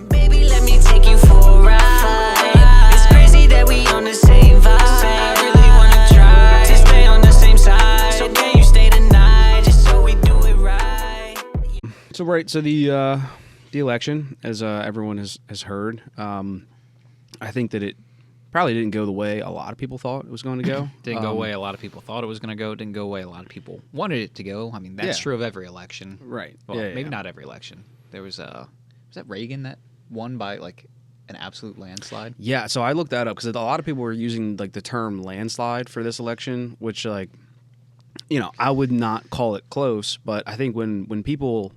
Baby, let me take you for a ride. It's crazy that we on the same vibe. I really wanna try to stay on the same side. So can you stay tonight, just so we do it right? So the election, as everyone has heard, I think that it probably didn't go the way a lot of people thought it was going to go. Didn't go away. A lot of people thought it was going to go. Didn't go away. A lot of people wanted it to go. I mean, that's true of every election. Right. Well, maybe not every election. There was was that Reagan that won by like an absolute landslide? Yeah. So I looked that up because a lot of people were using like the term landslide for this election, which I would not call it close, but I think when people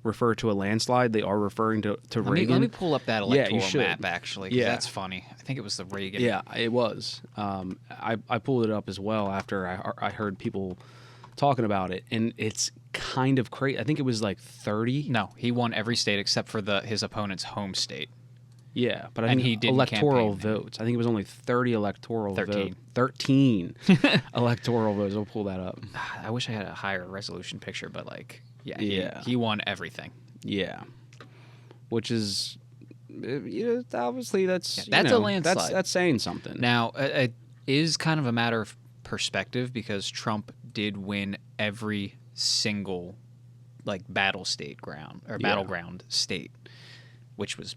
refer to a landslide, they are referring to Reagan. Let me pull up that electoral you should. map, actually, because that's funny. I think it was the Reagan. Yeah, it was. I pulled it up as well after I heard people talking about it, and it's kind of crazy. I think it was like 30. No, he won every state except for his opponent's home state. Yeah, but I think he didn't electoral campaign. votes. I think it was only 30 electoral 13. votes. 13 electoral votes. I'll pull that up. I wish I had a higher resolution picture, but Yeah. he won everything. Yeah, which is obviously that's a landslide. That's saying something. Now, it is kind of a matter of perspective because Trump did win every single battleground state, which was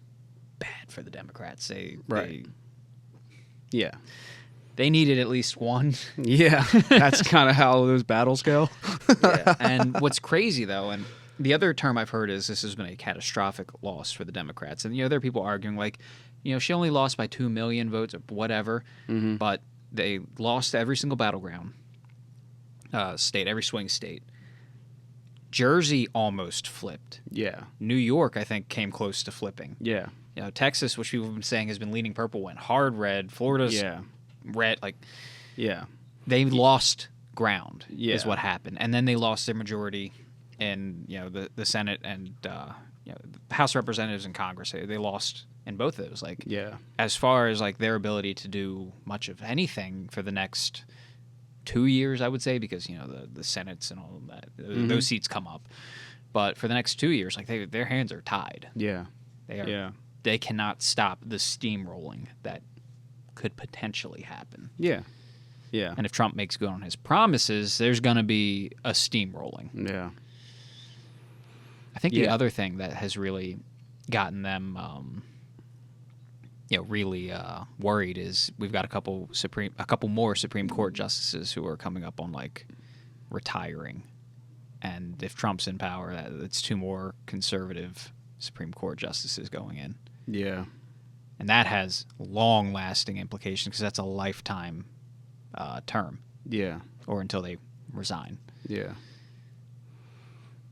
bad for the Democrats. They needed at least one. Yeah, that's kind of how those battles go. Yeah. And what's crazy, though, and the other term I've heard is this has been a catastrophic loss for the Democrats. And, there are people arguing she only lost by 2 million votes or whatever, but they lost every single battleground state, every swing state. Jersey almost flipped. Yeah. New York, I think, came close to flipping. Yeah. Texas, which people have been saying has been leaning purple, went hard red. Florida's red. They lost ground is what happened. And then they lost their majority in the Senate and the House of Representatives and Congress. They lost in both of those. As far as their ability to do much of anything for the next 2 years, I would say, because the Senates and all of that, those seats come up. But for the next 2 years, their hands are tied. Yeah. They are. Yeah. They cannot stop the steamrolling that could potentially happen. Yeah. Yeah. And if Trump makes good on his promises, there's going to be a steamrolling. Yeah. I think the other thing that has really gotten them, really worried is we've got a couple more Supreme Court justices who are coming up on retiring, and if Trump's in power, it's 2 more conservative Supreme Court justices going in. Yeah. And that has long-lasting implications because that's a lifetime term. Yeah. Or until they resign. Yeah.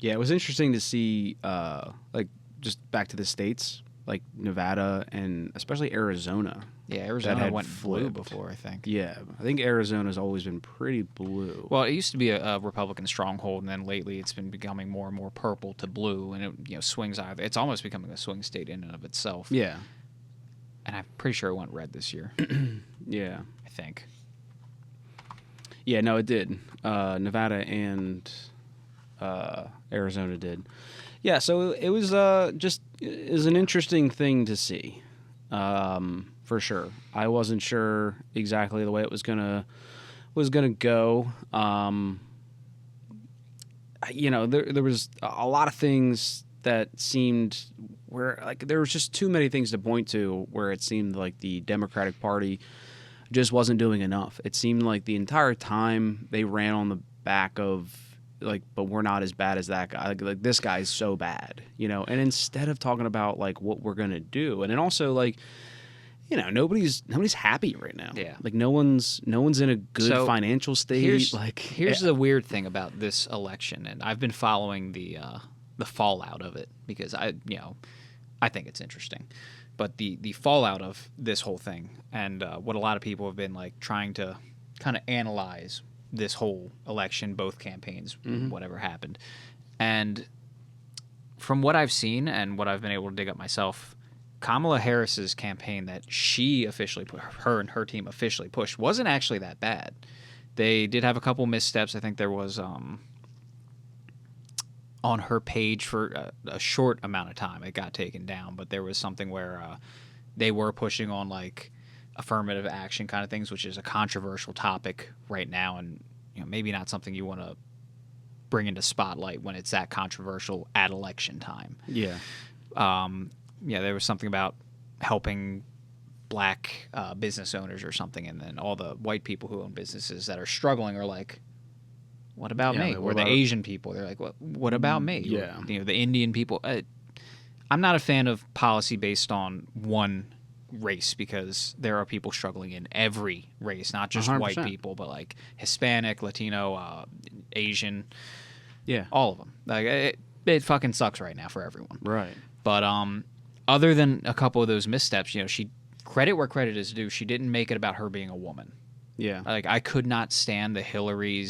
Yeah, it was interesting to see, just back to the states, like Nevada and especially Arizona. Yeah, Arizona went blue before, I think. Yeah, I think Arizona's always been pretty blue. Well, it used to be a Republican stronghold, and then lately it's been becoming more and more purple to blue, and it swings either. It's almost becoming a swing state in and of itself. Yeah. And I'm pretty sure it went red this year. Yeah. I think. Yeah, no, it did. Nevada and Arizona did. Yeah, so it was is an interesting thing to see, for sure. I wasn't sure exactly the way it was gonna go. There was a lot of things that seemed where there was just too many things to point to where it seemed like the Democratic Party just wasn't doing enough. It seemed like the entire time they ran on the back of but we're not as bad as that guy. Like this guy's so bad, And instead of talking about what we're gonna do, and then also nobody's happy right now. Yeah. No one's in a good financial state. Here's the weird thing about this election, and I've been following the fallout of it because I think it's interesting. But the fallout of this whole thing and what a lot of people have been trying to kind of analyze this whole election, both campaigns, whatever happened. And from what I've seen and what I've been able to dig up myself, Kamala Harris's campaign that she officially put, her and her team officially pushed, wasn't actually that bad. They did have a couple missteps. I think there was on her page for a short amount of time. It got taken down, but there was something where they were pushing on like affirmative action kind of things, which is a controversial topic right now, and maybe not something you want to bring into spotlight when it's that controversial at election time. Yeah. There was something about helping black business owners or something, and then all the white people who own businesses that are struggling are like, what about me? Or the Asian people, they're like, what about me? Yeah. Or, the Indian people. I'm not a fan of policy based on one race, because there are people struggling in every race, not just 100%. white people, but like Hispanic, Latino, Asian, yeah, all of them. Like it fucking sucks right now for everyone. Right. But other than a couple of those missteps, she credit where credit is due. She didn't make it about her being a woman. Yeah. Like I could not stand the Hillary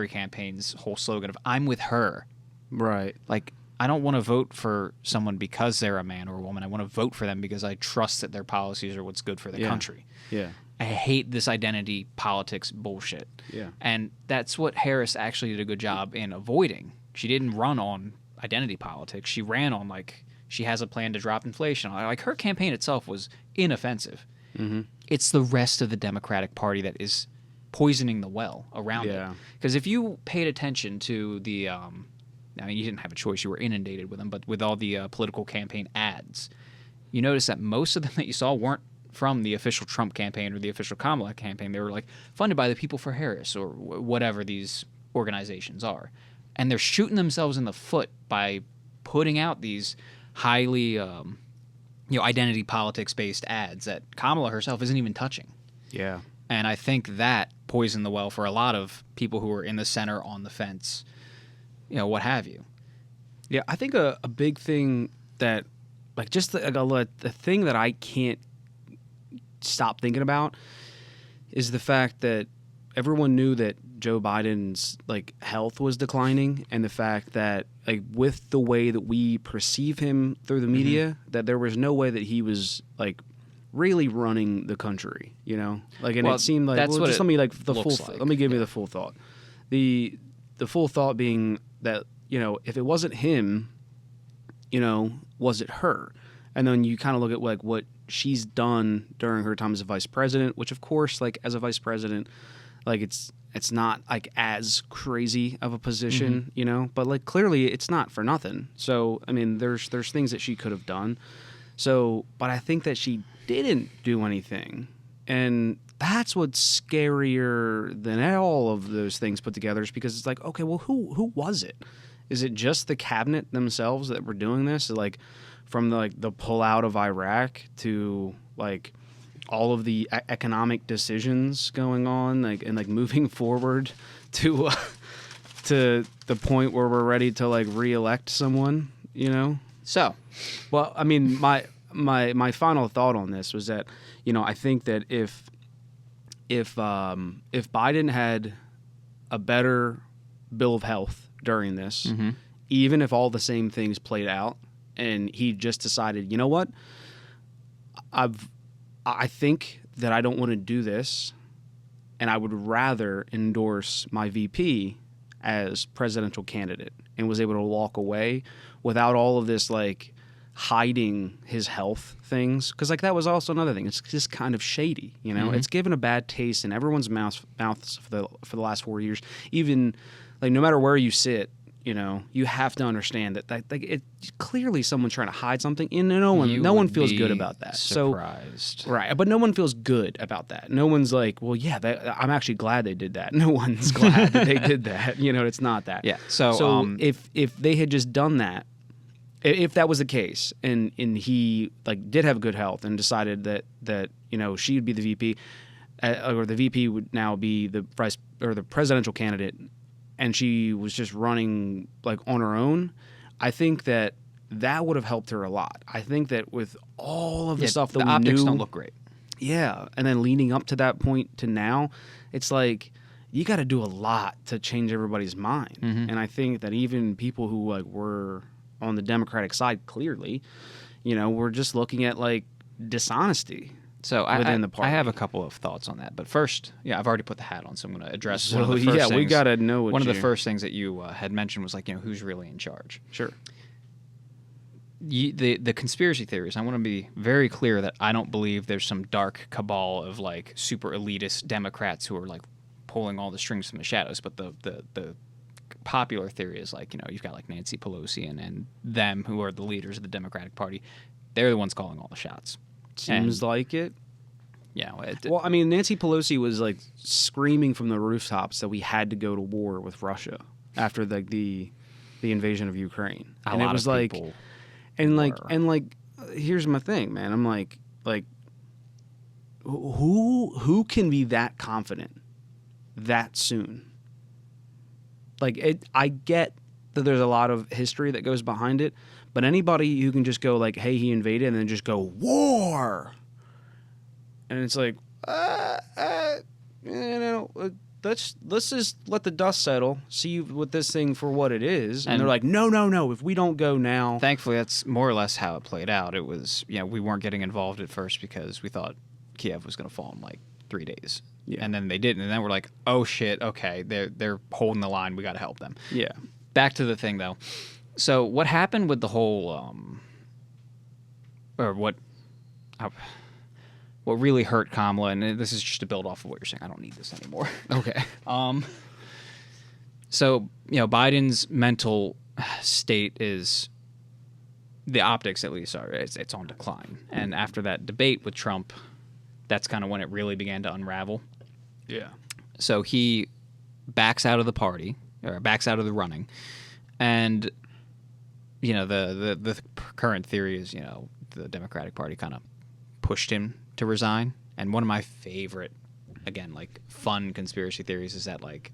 campaign's whole slogan of "I'm with her." Right. Like, I don't want to vote for someone because they're a man or a woman. I want to vote for them because I trust that their policies are what's good for the country. Yeah. I hate this identity politics bullshit. Yeah. And that's what Harris actually did a good job in avoiding. She didn't run on identity politics. She ran on, like, she has a plan to drop inflation. Like, her campaign itself was inoffensive. Mm-hmm. It's the rest of the Democratic Party that is poisoning the well around it. Because if you paid attention to the I mean, you didn't have a choice. You were inundated with them. But with all the political campaign ads, you notice that most of them that you saw weren't from the official Trump campaign or the official Kamala campaign. They were, like, funded by the People for Harris or whatever these organizations are. And they're shooting themselves in the foot by putting out these highly, identity politics-based ads that Kamala herself isn't even touching. Yeah. And I think that poisoned the well for a lot of people who are in the center, on the fence, what have you. Yeah, I think a big thing that, like, just the thing that I can't stop thinking about is the fact that everyone knew that Joe Biden's, like, health was declining, and the fact that, like, with the way that we perceive him through the media, that there was no way that he was, like, really running the country, Like, and it seemed like, that's let me, like, the full like. Let me give you the full thought. The full thought being that, if it wasn't him, was it her? And then you kind of look at, like, what she's done during her time as a vice president, which, of course, like, as a vice president, like, it's not, like, as crazy of a position, but, like, clearly it's not for nothing. So, I mean, there's things that she could have done. So, but I think that she didn't do anything. And that's what's scarier than all of those things put together, is because it's like, okay, well, who was it? Is it just the cabinet themselves that were doing this? Like, from the pullout of Iraq to, like, all of the economic decisions going on, like, and, like, moving forward to the point where we're ready to, like, reelect someone, So, well, I mean, my final thought on this was that, I think that if Biden had a better bill of health during this, even if all the same things played out, and he just decided, you know what, I think that I don't want to do this, and I would rather endorse my VP as presidential candidate, and was able to walk away without all of this, like, hiding his health things, because, like, that was also another thing. It's just kind of shady, It's given a bad taste in everyone's mouths for the last 4 years. Even, like, no matter where you sit, you have to understand that, like, it clearly someone's trying to hide something, and no one feels good about that. Surprised. So, right, but no one feels good about that. No one's like, well, yeah, I'm actually glad they did that. No one's glad that they did that. It's not that. Yeah. So if they had just done that, if that was the case, and he, like, did have good health and decided that she would be the VP, or the VP would now be the vice or the presidential candidate, and she was just running, like, on her own, I think that would have helped her a lot. I think that with all of the stuff that we knew, the optics don't look great. Yeah, and then leading up to that point to now, it's like, you got to do a lot to change everybody's mind. And I think that even people who, like, were on the Democratic side, clearly, we're just looking at, like, dishonesty. So within the party. I have a couple of thoughts on that, but first, I've already put the hat on, so I'm going to address So, one of the first things. we got to know what one of the first things that you had mentioned was like, who's really in charge. Sure. The conspiracy theories, I want to be very clear that I don't believe there's some dark cabal of like super elitist Democrats who are like pulling all the strings from the shadows, but the popular theory is like, you've got like Nancy Pelosi and them who are the leaders of the Democratic Party. They're the ones calling all the shots. Seems like it. Yeah. Well, I mean, Nancy Pelosi was like screaming from the rooftops that we had to go to war with Russia after the invasion of Ukraine. And it was like, here's my thing, man. I'm like who can be that confident that soon? Like, I get that there's a lot of history that goes behind it, but anybody who can just go like, hey, he invaded, and then just go, war! And it's like, let's just let the dust settle, see what this thing for what it is. And they're like, no, if we don't go now. Thankfully, that's more or less how it played out. It was, we weren't getting involved at first because we thought Kiev was going to fall in like 3 days. Yeah. And then they didn't. And then we're like, oh, shit, okay, they're holding the line. We got to help them. Yeah. Back to the thing, though. So what happened with the whole what really hurt Kamala, and this is just to build off of what you're saying. I don't need this anymore. Okay. So, Biden's mental state is, the optics at least are, it's on decline. And after that debate with Trump, that's kind of when it really began to unravel. Yeah. So he backs out of the party, or backs out of the running. And, the current theory is, the Democratic Party kind of pushed him to resign. And one of my favorite, again, like fun conspiracy theories is that like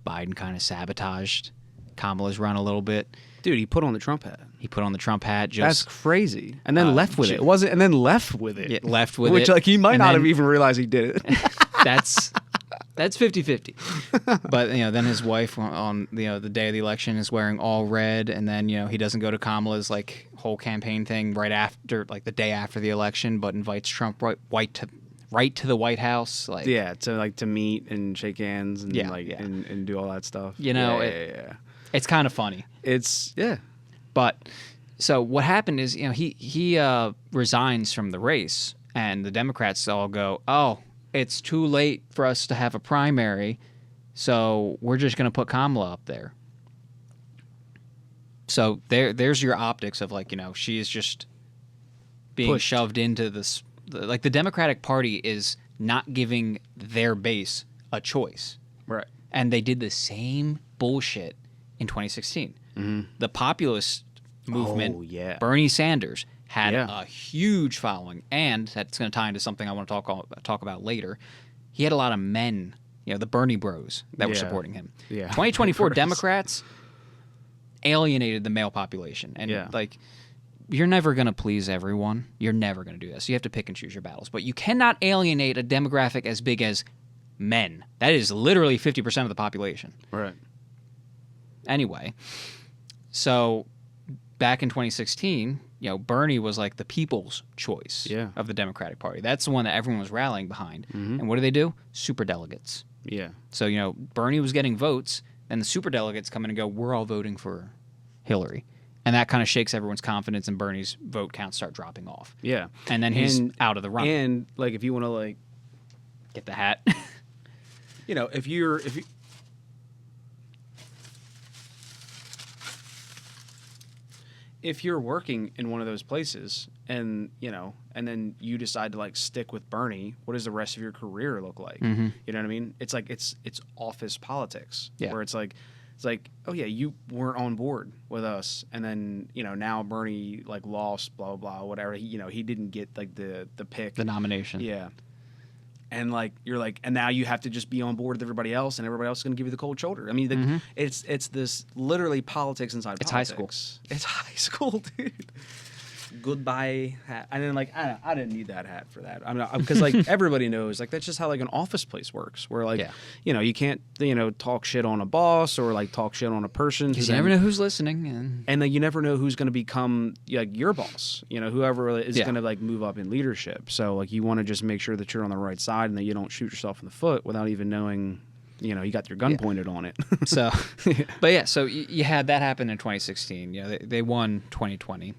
Biden kind of sabotaged Kamala's run a little bit. Dude, he put on the Trump hat. He put on the Trump hat. That's crazy. And then left with it. And then lleft with it. Yeah, left with Which, it. like, he might not have even realized he did it. That's 50-50. But, then his wife on, the day of the election is wearing all red. And then, he doesn't go to Kamala's, like, whole campaign thing right after, like, the day after the election, but invites Trump right to the White House. Like, yeah, to meet and shake hands and, and do all that stuff. Yeah. It's kind of funny. But so what happened is, he resigns from the race, and the Democrats all go, oh, it's too late for us to have a primary, so we're just going to put Kamala up there. So there's your optics of like, she is just being shoved into this. Like the Democratic Party is not giving their base a choice. Right. And they did the same bullshit in 2016. Mm-hmm. The populist movement, Bernie Sanders, had a huge following, and that's going to tie into something I want to talk about later. He had a lot of men, the Bernie bros that were supporting him. Yeah. 2024 Democrats alienated the male population, and like you're never going to please everyone. You're never going to do this. You have to pick and choose your battles, but you cannot alienate a demographic as big as men. That is literally 50% of the population. Right. Anyway, so back in 2016, Bernie was like the people's choice of the Democratic Party. That's the one that everyone was rallying behind. Mm-hmm. And what do? Superdelegates. Yeah. So, Bernie was getting votes, and the superdelegates come in and go, we're all voting for Hillary. And that kind of shakes everyone's confidence, and Bernie's vote counts start dropping off. Yeah. And then he's out of the run. And, like, if you want to, like, get the hat. if you if you're working in one of those places and and then you decide to like stick with Bernie, what does the rest of your career look like? Mm-hmm. You know what I mean? It's like it's office politics where it's like oh yeah, you weren't on board with us, and then now Bernie like lost, blah blah blah, whatever. He didn't get like the pick, the nomination. Yeah. And like you're like, and now you have to just be on board with everybody else, and everybody else is going to give you the cold shoulder. I mean, it's this literally politics inside. It's politics. high school. It's high school, dude. goodbye hat. And then like I didn't need that hat for that. I mean, because like everybody knows like that's just how like an office place works. Where like you know you can't talk shit on a boss or like talk shit on a person because you never know who's listening, and like you never know who's going to become like your boss. You know, whoever is going to like move up in leadership. So like you want to just make sure that you're on the right side and that you don't shoot yourself in the foot without even knowing. You know, you got your gun pointed on it. So, but yeah, so you had that happen in 2016. You know, they won 2020.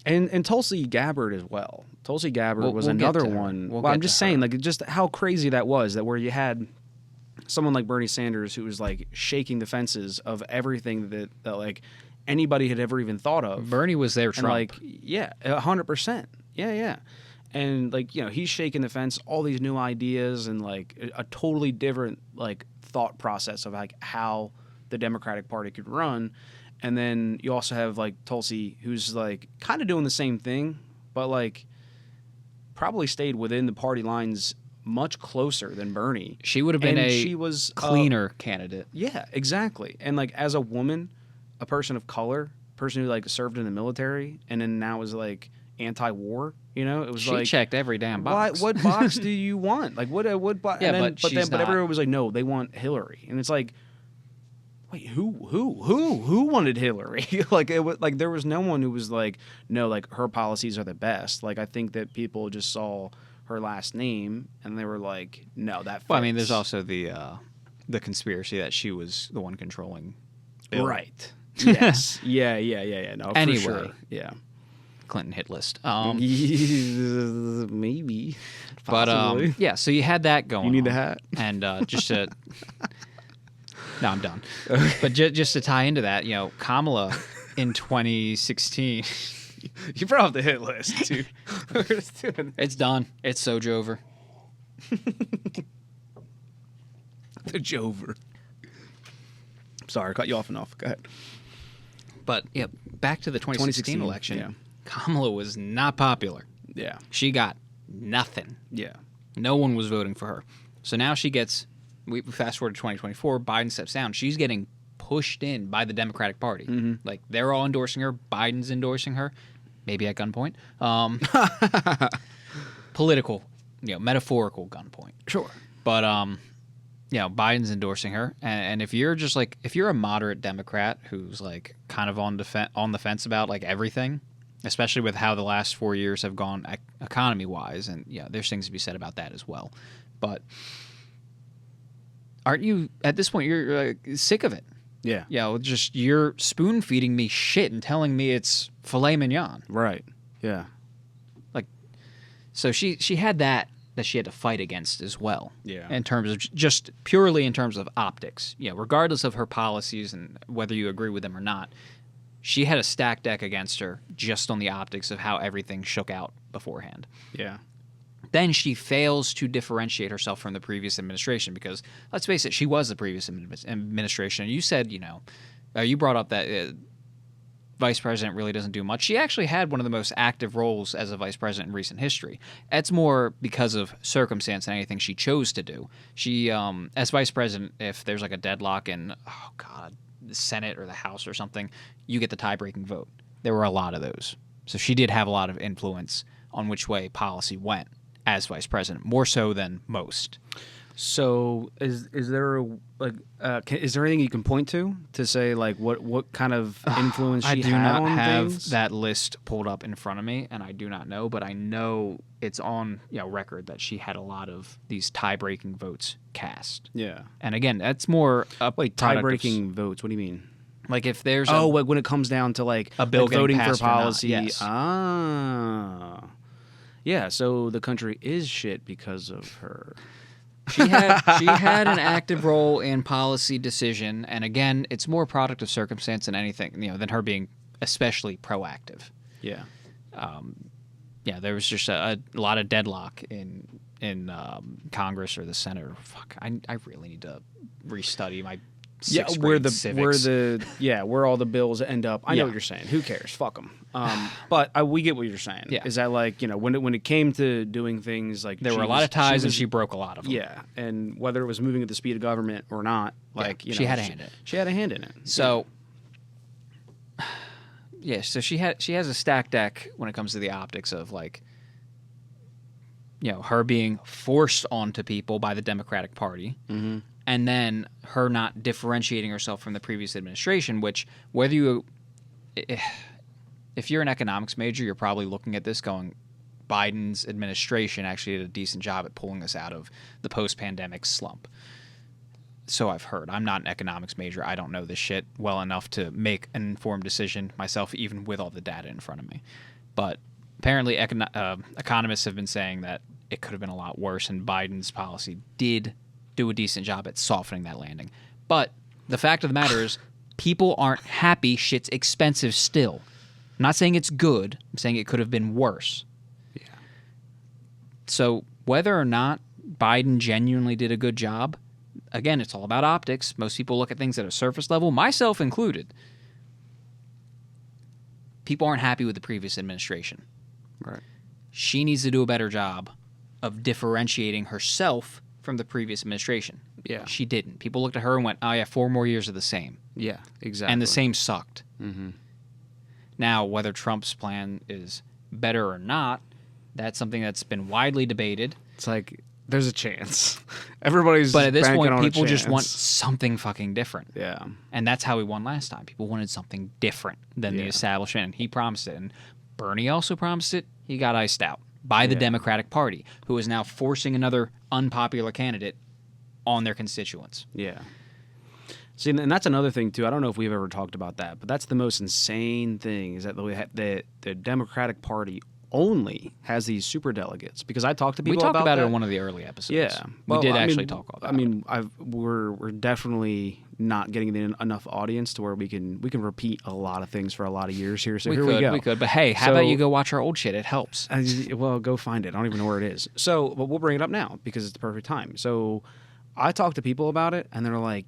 And Tulsi Gabbard as well. Tulsi Gabbard was another one. Well, I'm just saying, like, just how crazy that was, that where you had someone like Bernie Sanders who was, like, shaking the fences of everything that like, anybody had ever even thought of. Bernie was their Trump. And, like, yeah, 100%. Yeah. And, like, you know, he's shaking the fence, all these new ideas and, like, a totally different, like, thought process of, like, how the Democratic Party could run. And then you also have, like, Tulsi, who's, like, kind of doing the same thing, but, like, probably stayed within the party lines much closer than Bernie. She would have been she was cleaner candidate. Yeah, exactly. And, like, as a woman, a person of color, person who, like, served in the military, and then now is, like, anti-war, you know? It was she checked every damn box. What box do you want? Like, what box? Yeah, but everyone was like, no, they want Hillary. And it's like, wait, who wanted Hillary? Like it was like there was no one who was like, no, like her policies are the best. Like I think that people just saw her last name and they were like, no, that fits. Well, I mean, there's also the conspiracy that she was the one controlling Bill. Right. Yes. Yeah. No, anyway, for sure. Yeah. Clinton hit list. Maybe. Possibly. But yeah, so you had that going. You need on. the hat. And just to no, I'm done. But just to tie into that, you know, Kamala in 2016. You brought up the hit list, dude. It's done. It's so Jover. The Jover. Sorry, I cut you off and off. Go ahead. But yeah, back to the 2016 election. Yeah. Kamala was not popular. Yeah. She got nothing. Yeah. No one was voting for her. So now she gets, we fast forward to 2024, Biden steps down. She's getting pushed in by the Democratic Party. Mm-hmm. Like, they're all endorsing her. Biden's endorsing her. Maybe at gunpoint. Political, metaphorical gunpoint. Sure. But, Biden's endorsing her. And if you're just like, if you're a moderate Democrat who's like kind of on the fence about like everything, especially with how the last 4 years have gone economy-wise, and there's things to be said about that as well. But aren't you, at this point, you're sick of it? Yeah. Yeah, just you're spoon-feeding me shit and telling me it's filet mignon. Right. Yeah. Like, so she had that she had to fight against as well. Yeah. In terms of just purely in terms of optics. Regardless of her policies and whether you agree with them or not, she had a stacked deck against her just on the optics of how everything shook out beforehand. Yeah. Then she fails to differentiate herself from the previous administration because, let's face it, she was the previous administration. You said, you brought up that vice president really doesn't do much. She actually had one of the most active roles as a vice president in recent history. It's more because of circumstance than anything she chose to do. She, as vice president, if there's like a deadlock in, the Senate or the House or something, you get the tie-breaking vote. There were a lot of those. So she did have a lot of influence on which way policy went as vice president, more so than most. So is there is there anything you can point to say like what kind of influence she had on things? I do not have that list pulled up in front of me, and I do not know, but I know it's on record that she had a lot of these tie-breaking votes cast. Yeah. And again, that's more tie-breaking votes. What do you mean? Like if there's like when it comes down to like a bill voting for policy. Yes. Yeah, so the country is shit because of her. She had an active role in policy decision, and again, it's more a product of circumstance than anything, than her being especially proactive. Yeah. There was just a lot of deadlock in Congress or the Senate. Fuck, I really need to restudy my sixth grade civics. Where all the bills end up. I know what you're saying. Who cares? Fuck them. But we get what you're saying. Yeah. Is that like when it came to doing things like there were a lot of ties and she broke a lot of them. Yeah, and whether it was moving at the speed of government or not, she had a hand in it. She had a hand in it. So Yeah, so she has a stacked deck when it comes to the optics of like, you know, her being forced onto people by the Democratic Party, and then her not differentiating herself from the previous administration. Which, whether you, if you're an economics major, you're probably looking at this going, Biden's administration actually did a decent job at pulling us out of the post-pandemic slump. So I've heard. I'm not an economics major. I don't know this shit well enough to make an informed decision myself, even with all the data in front of me. But apparently economists have been saying that it could have been a lot worse, and Biden's policy did do a decent job at softening that landing. But the fact of the matter is, people aren't happy. Shit's expensive still. I'm not saying it's good. I'm saying it could have been worse. Yeah. So whether or not Biden genuinely did a good job, again, it's all about optics. Most people look at things at a surface level, myself included. People aren't happy with the previous administration. Right. She needs to do a better job of differentiating herself from the previous administration. Yeah. She didn't. People looked at her and went, oh, yeah, 4 more years of the same. Yeah, exactly. And the same sucked. Mm-hmm. Now, whether Trump's plan is better or not, that's something that's been widely debated. It's like, there's a chance. Everybody's But at this banking point, on a people just chance. want something fucking different. Yeah. And that's how we won last time. People wanted something different than the establishment, and he promised it. And Bernie also promised it. He got iced out by the Democratic Party, who is now forcing another unpopular candidate on their constituents. Yeah. See, and that's another thing, too. I don't know if we've ever talked about that, but that's the most insane thing, is that the Democratic Party only has these super delegates. Because I talked to people about that. We talked about it in one of the early episodes. Yeah. We did actually talk about it. I mean, we're definitely not getting enough audience to where we can repeat a lot of things for a lot of years here. So we go. We could. But hey, how about you go watch our old shit? It helps. Well, go find it. I don't even know where it is. So, but we'll bring it up now because it's the perfect time. So I talked to people about it, and they're like,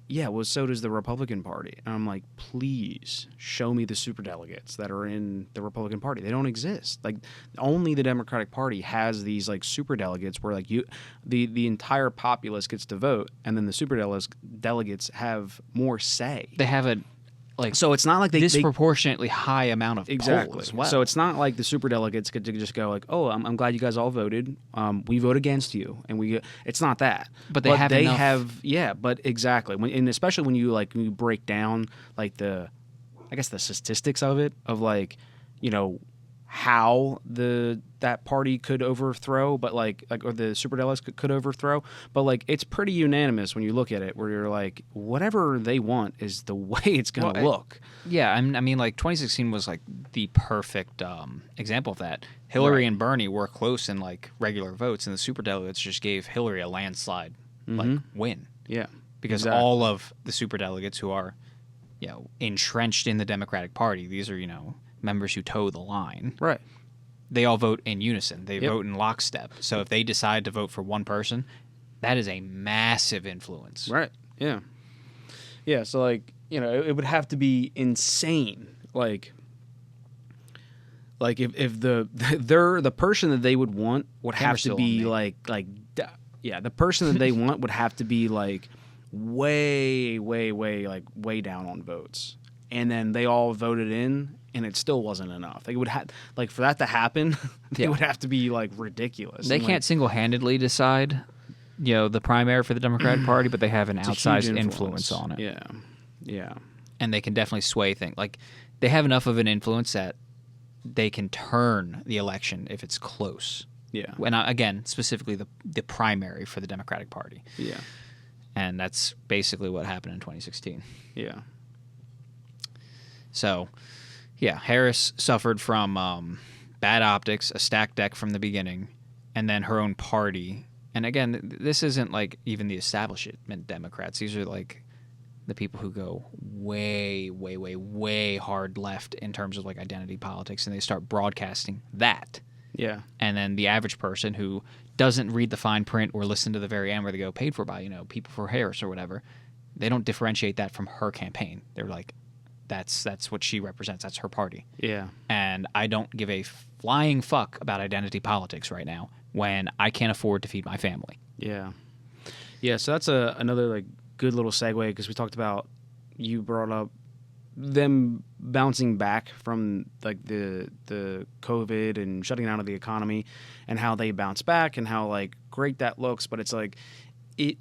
yeah, well, so does the Republican Party. And I'm like, please show me the superdelegates that are in the Republican Party. They don't exist. Like, only the Democratic Party has these like superdelegates where like the entire populace gets to vote, and then the superdelegates have more say. They have a so it's not like they disproportionately high amount of exactly. poll as well. So it's not like the superdelegates could just go like, oh, I'm glad you guys all voted. We vote against you, and it's not that. But they have enough. But exactly. And especially when you break down like the statistics of it, of like, you know, how that party could overthrow, but or the superdelegates could overthrow, but like it's pretty unanimous when you look at it, where you're like, whatever they want is the way it's gonna look. Yeah, I mean, like 2016 was like the perfect example of that. Hillary and Bernie were close in like regular votes, and the superdelegates just gave Hillary a landslide like win. Yeah, because all of the superdelegates who are, you know, entrenched in the Democratic Party, these are, you know, members who toe the line. Right. They all vote in unison. They vote in lockstep. So if they decide to vote for one person, that is a massive influence. Right. Yeah. Yeah. So like, you know, it would have to be insane. Like if the person that they would want would have to be the person that they want would have to be like way down on votes. And then they all voted in, and it still wasn't enough. Like, it would have, like, for that to happen, it would have to be like ridiculous. They can't single-handedly decide, you know, the primary for the Democratic Party, but they have an outsized influence on it. Yeah, yeah. And they can definitely sway things. Like, they have enough of an influence that they can turn the election if it's close. Yeah. And again, specifically the primary for the Democratic Party. Yeah. And that's basically what happened in 2016. Yeah. So, yeah, Harris suffered from bad optics, a stacked deck from the beginning, and then her own party. And again, this isn't like even the establishment Democrats. These are like the people who go way hard left in terms of like identity politics, and they start broadcasting that. Yeah. And then the average person who doesn't read the fine print or listen to the very end where they go paid for by, you know, People for Harris or whatever, they don't differentiate that from her campaign. They're like, that's what she represents. That's her party. Yeah. And I don't give a flying fuck about identity politics right now when I can't afford to feed my family. Yeah. Yeah, so that's another like good little segue, because we talked about, you brought up them bouncing back from like the COVID and shutting down of the economy, and how they bounce back and how like great that looks, but it's like it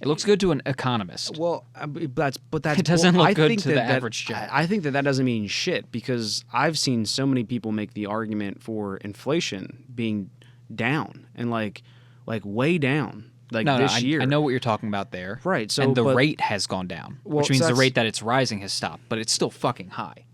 looks good to an economist. Well, that's it doesn't look good to the average Joe. I think that doesn't mean shit, because I've seen so many people make the argument for inflation being down and like way down. Like this year. I know what you're talking about there. Right. So, and the rate has gone down, which means the rate that it's rising has stopped, but it's still fucking high.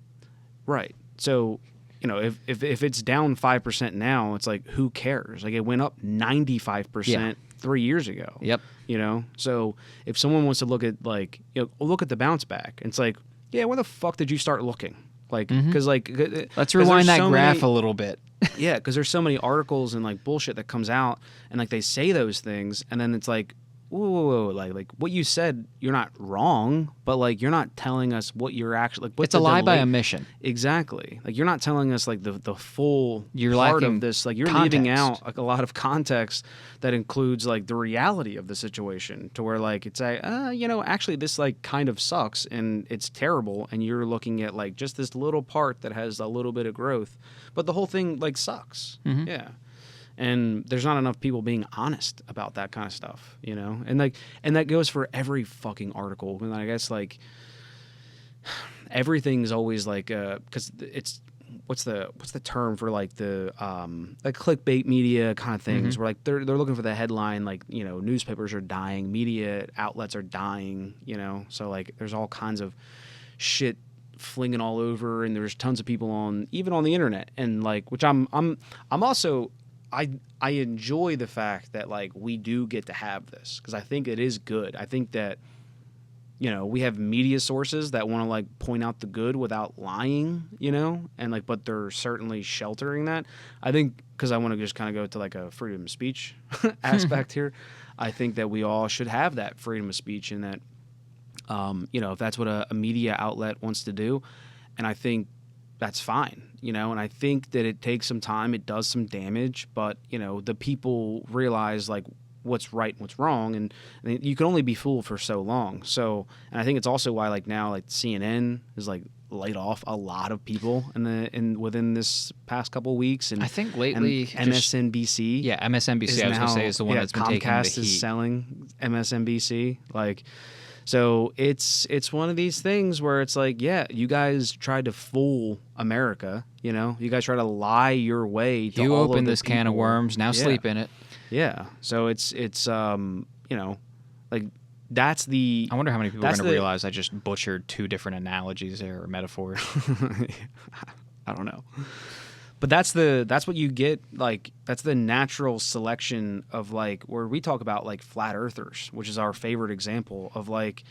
Right. So, you know, if it's down 5% now, it's like, who cares? Like, it went up 95% 3 years ago. Yep. You know? So if someone wants to look at, like, you know, look at the bounce back, it's like, yeah, where the fuck did you start looking? Like, because like, let's rewind that graph a little bit. Yeah, because there's so many articles and like bullshit that comes out, and like they say those things, and then it's like, whoa, like what you said, you're not wrong, but like you're not telling us what you're actually like. It's a lie by omission. Exactly. Like you're not telling us like the full you're part lacking of this. Like you're context. leaving out like a lot of context that includes like the reality of the situation, to where like it's like, you know, actually this like kind of sucks and it's terrible, and you're looking at like just this little part that has a little bit of growth, but the whole thing like sucks. Mm-hmm. Yeah. And there's not enough people being honest about that kind of stuff, you know? And like, and that goes for every fucking article. And I guess like everything's always like, cause it's, what's the term for like the, like clickbait media kind of things, where like they're looking for the headline, like, you know, newspapers are dying, media outlets are dying, you know? So like there's all kinds of shit flinging all over, and there's tons of people even on the internet, and like, which I'm also, I enjoy the fact that like we do get to have this, because I think it is good. I think that, you know, we have media sources that want to like point out the good without lying, you know, and like, but they're certainly sheltering that. I think, because I want to just kind of go to like a freedom of speech aspect here. I think that we all should have that freedom of speech, and that, you know, if that's what a media outlet wants to do, and I think that's fine, you know, and I think that it takes some time, it does some damage, but, you know, the people realize like what's right and what's wrong, and you can only be fooled for so long. So, and I think it's also why like now like CNN is like laid off a lot of people within this past couple of weeks, and I think lately MSNBC, MSNBC, I was gonna say, is the one that's been taking the heat. Comcast is selling MSNBC, like. So it's one of these things where it's like, yeah, you guys tried to fool America, you know? You guys try to lie your way to you all open of the this can of people. worms, now sleep in it. Yeah. So it's you know, like that's the... I wonder how many people are going to realize I just butchered two different analogies there, or metaphors. I don't know. But that's what you get, like, that's the natural selection of, like, where we talk about, like, flat earthers, which is our favorite example of, like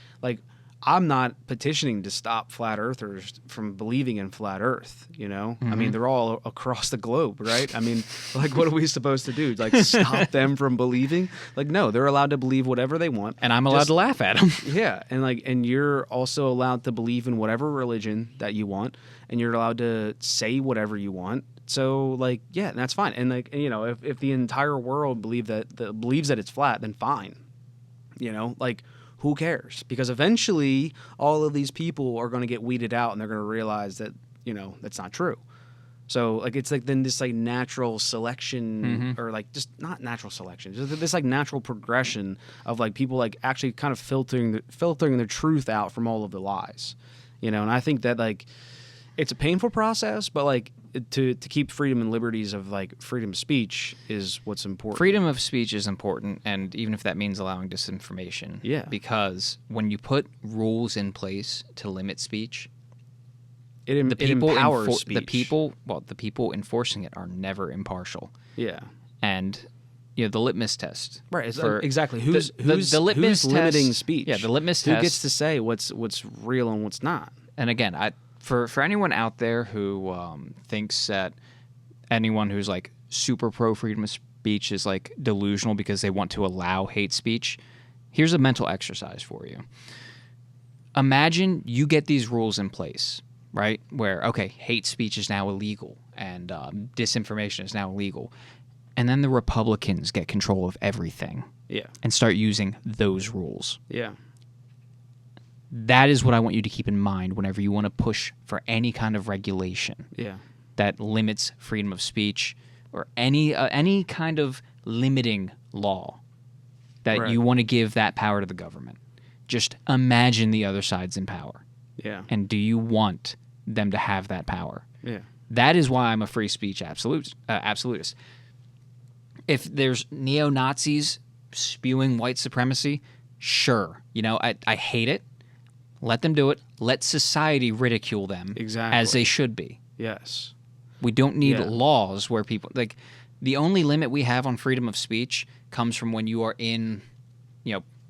I'm not petitioning to stop flat earthers from believing in flat earth, you know? I mean, they're all across the globe, right? I mean, like, what are we supposed to do? Like, stop them from believing? Like, no, they're allowed to believe whatever they want. And I'm allowed to laugh at them. Yeah, and you're also allowed to believe in whatever religion that you want, and you're allowed to say whatever you want. So, like, yeah, that's fine. And, like, you know, if the entire world believes that it's flat, then fine. You know, like, who cares? Because eventually all of these people are going to get weeded out, and they're going to realize that, you know, that's not true. So, like, it's like then this, like, natural selection, or, like, just not natural selection, just this, like, natural progression of, like, people, like, actually kind of filtering the truth out from all of the lies. You know, and I think that, like, it's a painful process, but, like, to keep freedom and liberties of, like, freedom of speech is what's important. Freedom of speech is important, and even if that means allowing disinformation. Yeah. Because when you put rules in place to limit speech, it empowers speech. The people enforcing it are never impartial. Yeah. And, you know, the litmus test. Right, exactly. Who's limiting speech? Yeah, the litmus Who test. Who gets to say what's real and what's not? And again, for anyone out there who thinks that anyone who's like super pro freedom of speech is like delusional because they want to allow hate speech, here's a mental exercise for you. Imagine you get these rules in place, right? Where, okay, hate speech is now illegal and disinformation is now illegal. And then the Republicans get control of everything. Yeah. And start using those rules. Yeah. That is what I want you to keep in mind whenever you want to push for any kind of regulation that limits freedom of speech or any kind of limiting law that you want to give that power to the government. Just imagine the other side's in power. Yeah. And do you want them to have that power? Yeah. That is why I'm a free speech absolutist. If there's neo-Nazis spewing white supremacy, sure. I hate it. Let them do it. Let society ridicule them as they should be. Yes. We don't need laws where people like the only limit we have on freedom of speech comes from when you are in,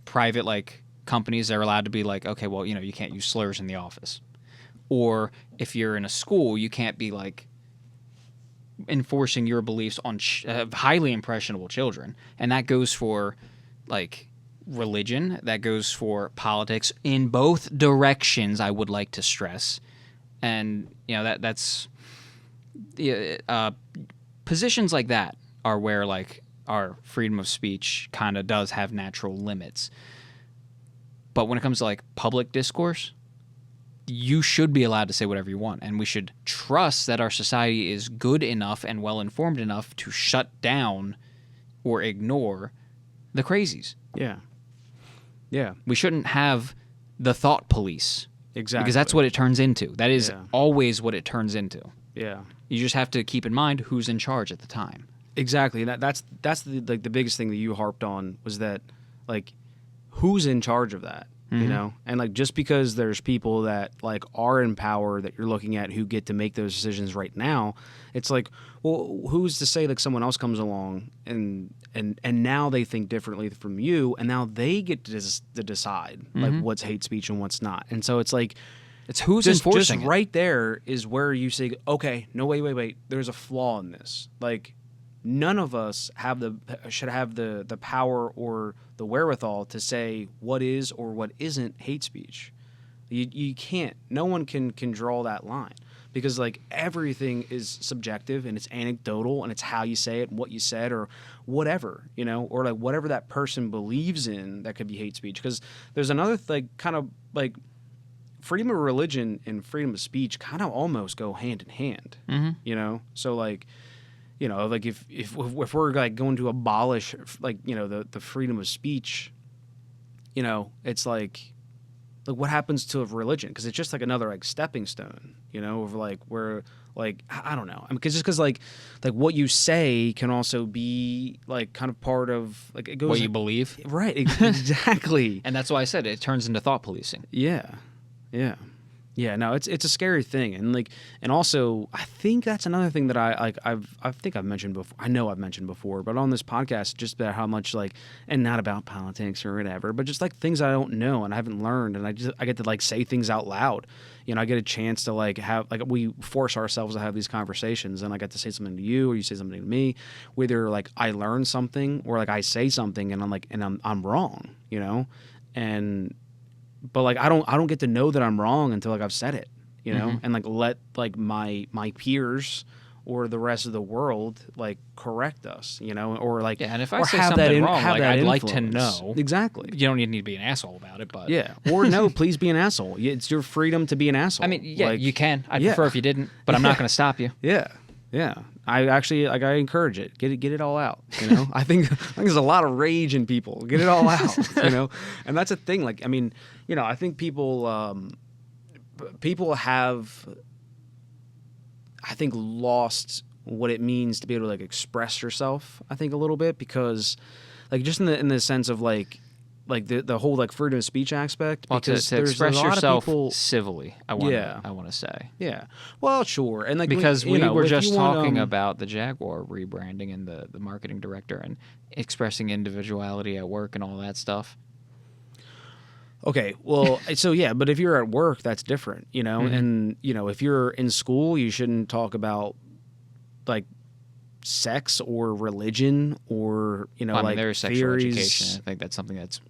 private like companies that are allowed to be like, okay, well, you can't use slurs in the office. Or if you're in a school, you can't be like enforcing your beliefs on highly impressionable children. And that goes for like religion, that goes for politics in both directions, I would like to stress. And that's positions like that are where like our freedom of speech kind of does have natural limits. But when it comes to like public discourse, you should be allowed to say whatever you want, and we should trust that our society is good enough and well informed enough to shut down or ignore the crazies. Yeah. Yeah. We shouldn't have the thought police. Exactly. Because that's what it turns into. That is always what it turns into. Yeah. You just have to keep in mind who's in charge at the time. Exactly. That's the biggest thing that you harped on was that like who's in charge of that, and like just because there's people that like are in power that you're looking at who get to make those decisions right now, it's like, well, who's to say like someone else comes along and now they think differently from you, and now they get to decide like what's hate speech and what's not, and so it's like. It's who's enforcing it. Right there is where you say, okay, no, wait. There's a flaw in this. Like, none of us should have the power or the wherewithal to say what is or what isn't hate speech. You can't. No one can draw that line because like everything is subjective and it's anecdotal and it's how you say it, and what you said, or whatever, or like whatever that person believes in that could be hate speech. Because there's another kind of like. Freedom of religion and freedom of speech kind of almost go hand in hand, So like, like if we're like going to abolish like the freedom of speech, it's like what happens to religion? Because it's just like another like stepping stone, of like where like I don't know, because like what you say can also be like kind of part of like it goes what you believe, right? Exactly, and that's why I said it turns into thought policing. Yeah. No, it's a scary thing, and also I think that's another thing that I think I've mentioned before. I know I've mentioned before, but on this podcast, just about how much like, and not about politics or whatever, but just like things I don't know and I haven't learned, and I get to like say things out loud. I get a chance to like have like we force ourselves to have these conversations, and I get to say something to you or you say something to me, whether like I learn something or like I say something and I'm like I'm wrong, and. But like I don't get to know that I'm wrong until like I've said it, and like let like my peers or the rest of the world like correct us, or like and if I say something wrong, like I'd like to know exactly. You don't need to be an asshole about it, but or no, please be an asshole. It's your freedom to be an asshole. I mean, you can. I'd prefer if you didn't, but I'm not going to stop you. Yeah. I actually I encourage it. Get it all out. I think there's a lot of rage in people. Get it all out. And that's a thing. Like I mean, I think people have I think lost what it means to be able to like express yourself. I think a little bit because like just in the sense of like the whole like freedom of speech aspect. Well, because to there's express a lot yourself of people, civilly, I want to say. Yeah. Well, sure. And like because we were just talking about the Jaguar rebranding and the marketing director and expressing individuality at work and all that stuff. Okay, well, so yeah, but if you're at work, that's different, and if you're in school, you shouldn't talk about like sex or religion or like there is sexual education. I think that's something that's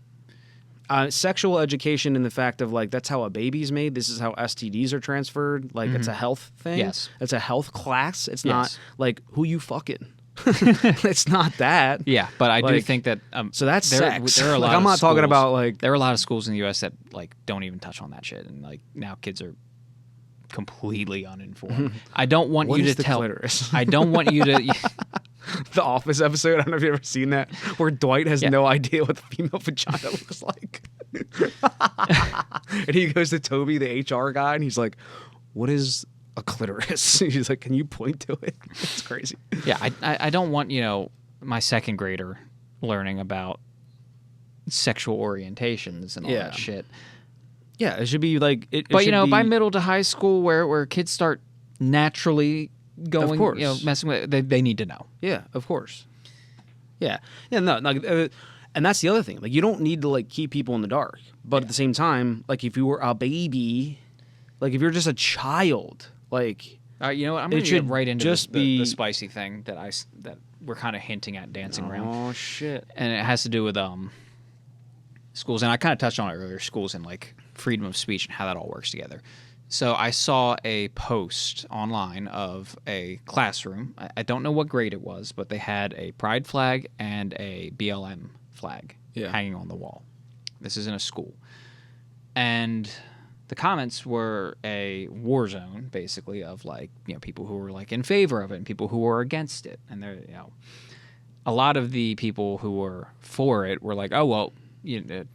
sexual education in the fact of like that's how a baby's made. This is how STDs are transferred. Like it's a health thing. Yes, it's a health class. It's not like who you fucking. It's not that. Yeah, but I do think that so that's sex. There are a lot I'm of not talking schools- about like there are a lot of schools in the U.S. that like don't even touch on that shit, and like now kids are completely uninformed. I don't want what you is to the tell. clitoris? I don't want you to. The Office episode. I don't know if you've ever seen that, where Dwight has no idea what the female vagina looks like, and he goes to Toby, the HR guy, and he's like, "What is a clitoris?" He's like, "Can you point to it?" It's crazy. Yeah, I don't want my second grader learning about sexual orientations and all that shit. Yeah, it should be like. But by middle to high school, where kids start naturally going, of course. messing with, they need to know. Yeah, of course. Yeah, no, and that's the other thing. Like, you don't need to like keep people in the dark, but at the same time, like if you were a baby, like if you're just a child, like. You know what? I'm going to get right into the spicy thing that we're kind of hinting at dancing around. Oh shit! And it has to do with schools, and I kind of touched on it earlier. Schools and like freedom of speech and how that all works together. So I saw a post online of a classroom. I don't know what grade it was, but they had a pride flag and a BLM flag hanging on the wall. This is in a school. And the comments were a war zone, basically, of like, people who were like in favor of it and people who were against it. And there, a lot of the people who were for it were like, oh, well,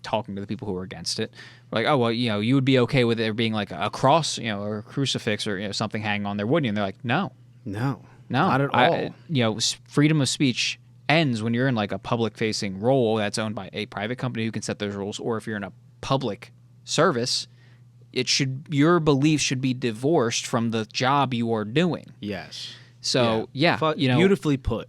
talking to the people who were against it, like, oh, well, you would be okay with there being like a cross, or a crucifix or something hanging on there, wouldn't you? And they're like, no, not at all. Freedom of speech ends when you're in like a public-facing role that's owned by a private company who can set those rules, or if you're in a public service, your beliefs should be divorced from the job you are doing. Yes. So beautifully put.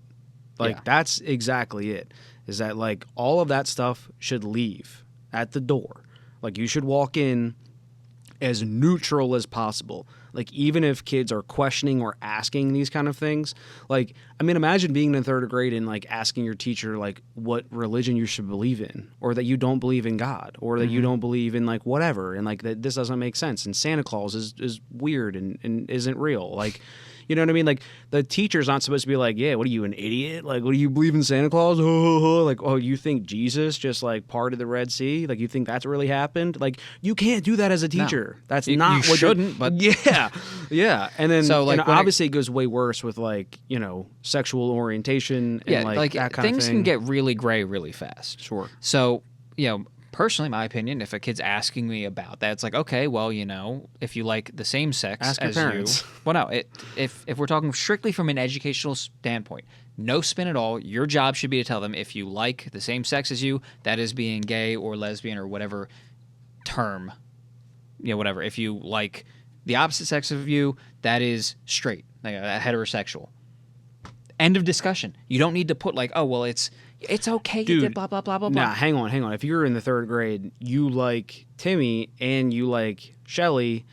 Like that's exactly it. Is that like all of that stuff should leave at the door. Like you should walk in as neutral as possible. Like even if kids are questioning or asking these kind of things, like, I mean, imagine being in third grade and like asking your teacher like what religion you should believe in, or that you don't believe in God, or that you don't believe in like whatever, and like that this doesn't make sense, and Santa Claus is weird and isn't real. Like, you know what I mean? Like the teacher's not supposed to be like, yeah, what are you, an idiot? Like, what do you believe in Santa Claus? Like, oh, you think Jesus just like parted the Red Sea? Like, you think that's really happened? Like, you can't do that as a teacher. No. That's not you what shouldn't. But yeah. And then so like obviously it goes way worse with like sexual orientation and like that kind of thing. Things can get really gray really fast. Sure. So personally, my opinion, if a kid's asking me about that, it's like, okay, well, if you like the same sex ask your as parents. you, well, no, if we're talking strictly from an educational standpoint, no spin at all. Your job should be to tell them if you like the same sex as you, that is being gay or lesbian or whatever term, whatever. If you like the opposite sex of you, that is straight, like heterosexual. End of discussion. You don't need to put like, oh, well, it's okay. Dude, you did blah, blah, blah, blah, blah. Nah, hang on. If you're in the third grade, you like Timmy and you like Shelly,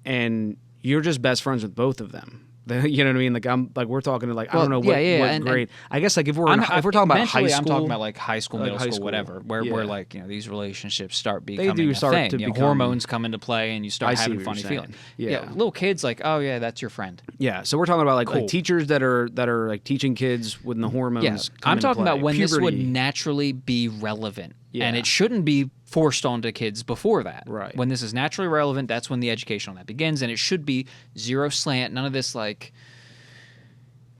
and you're just best friends with both of them. You know what I mean? Like we're talking to like I don't know what grade. I guess like if we're talking about high school, I'm talking about like high school, middle school, whatever, where like these relationships start becoming a thing. Hormones come into play, and you start having funny feelings. Yeah, little kids like, oh yeah, that's your friend. Yeah, so we're talking about like teachers that are like teaching kids when the hormones. Yeah, I'm talking about when puberty. This would naturally be relevant, and it shouldn't be forced onto kids before that. Right. When this is naturally relevant, that's when the education on that begins, and it should be zero slant. None of this like,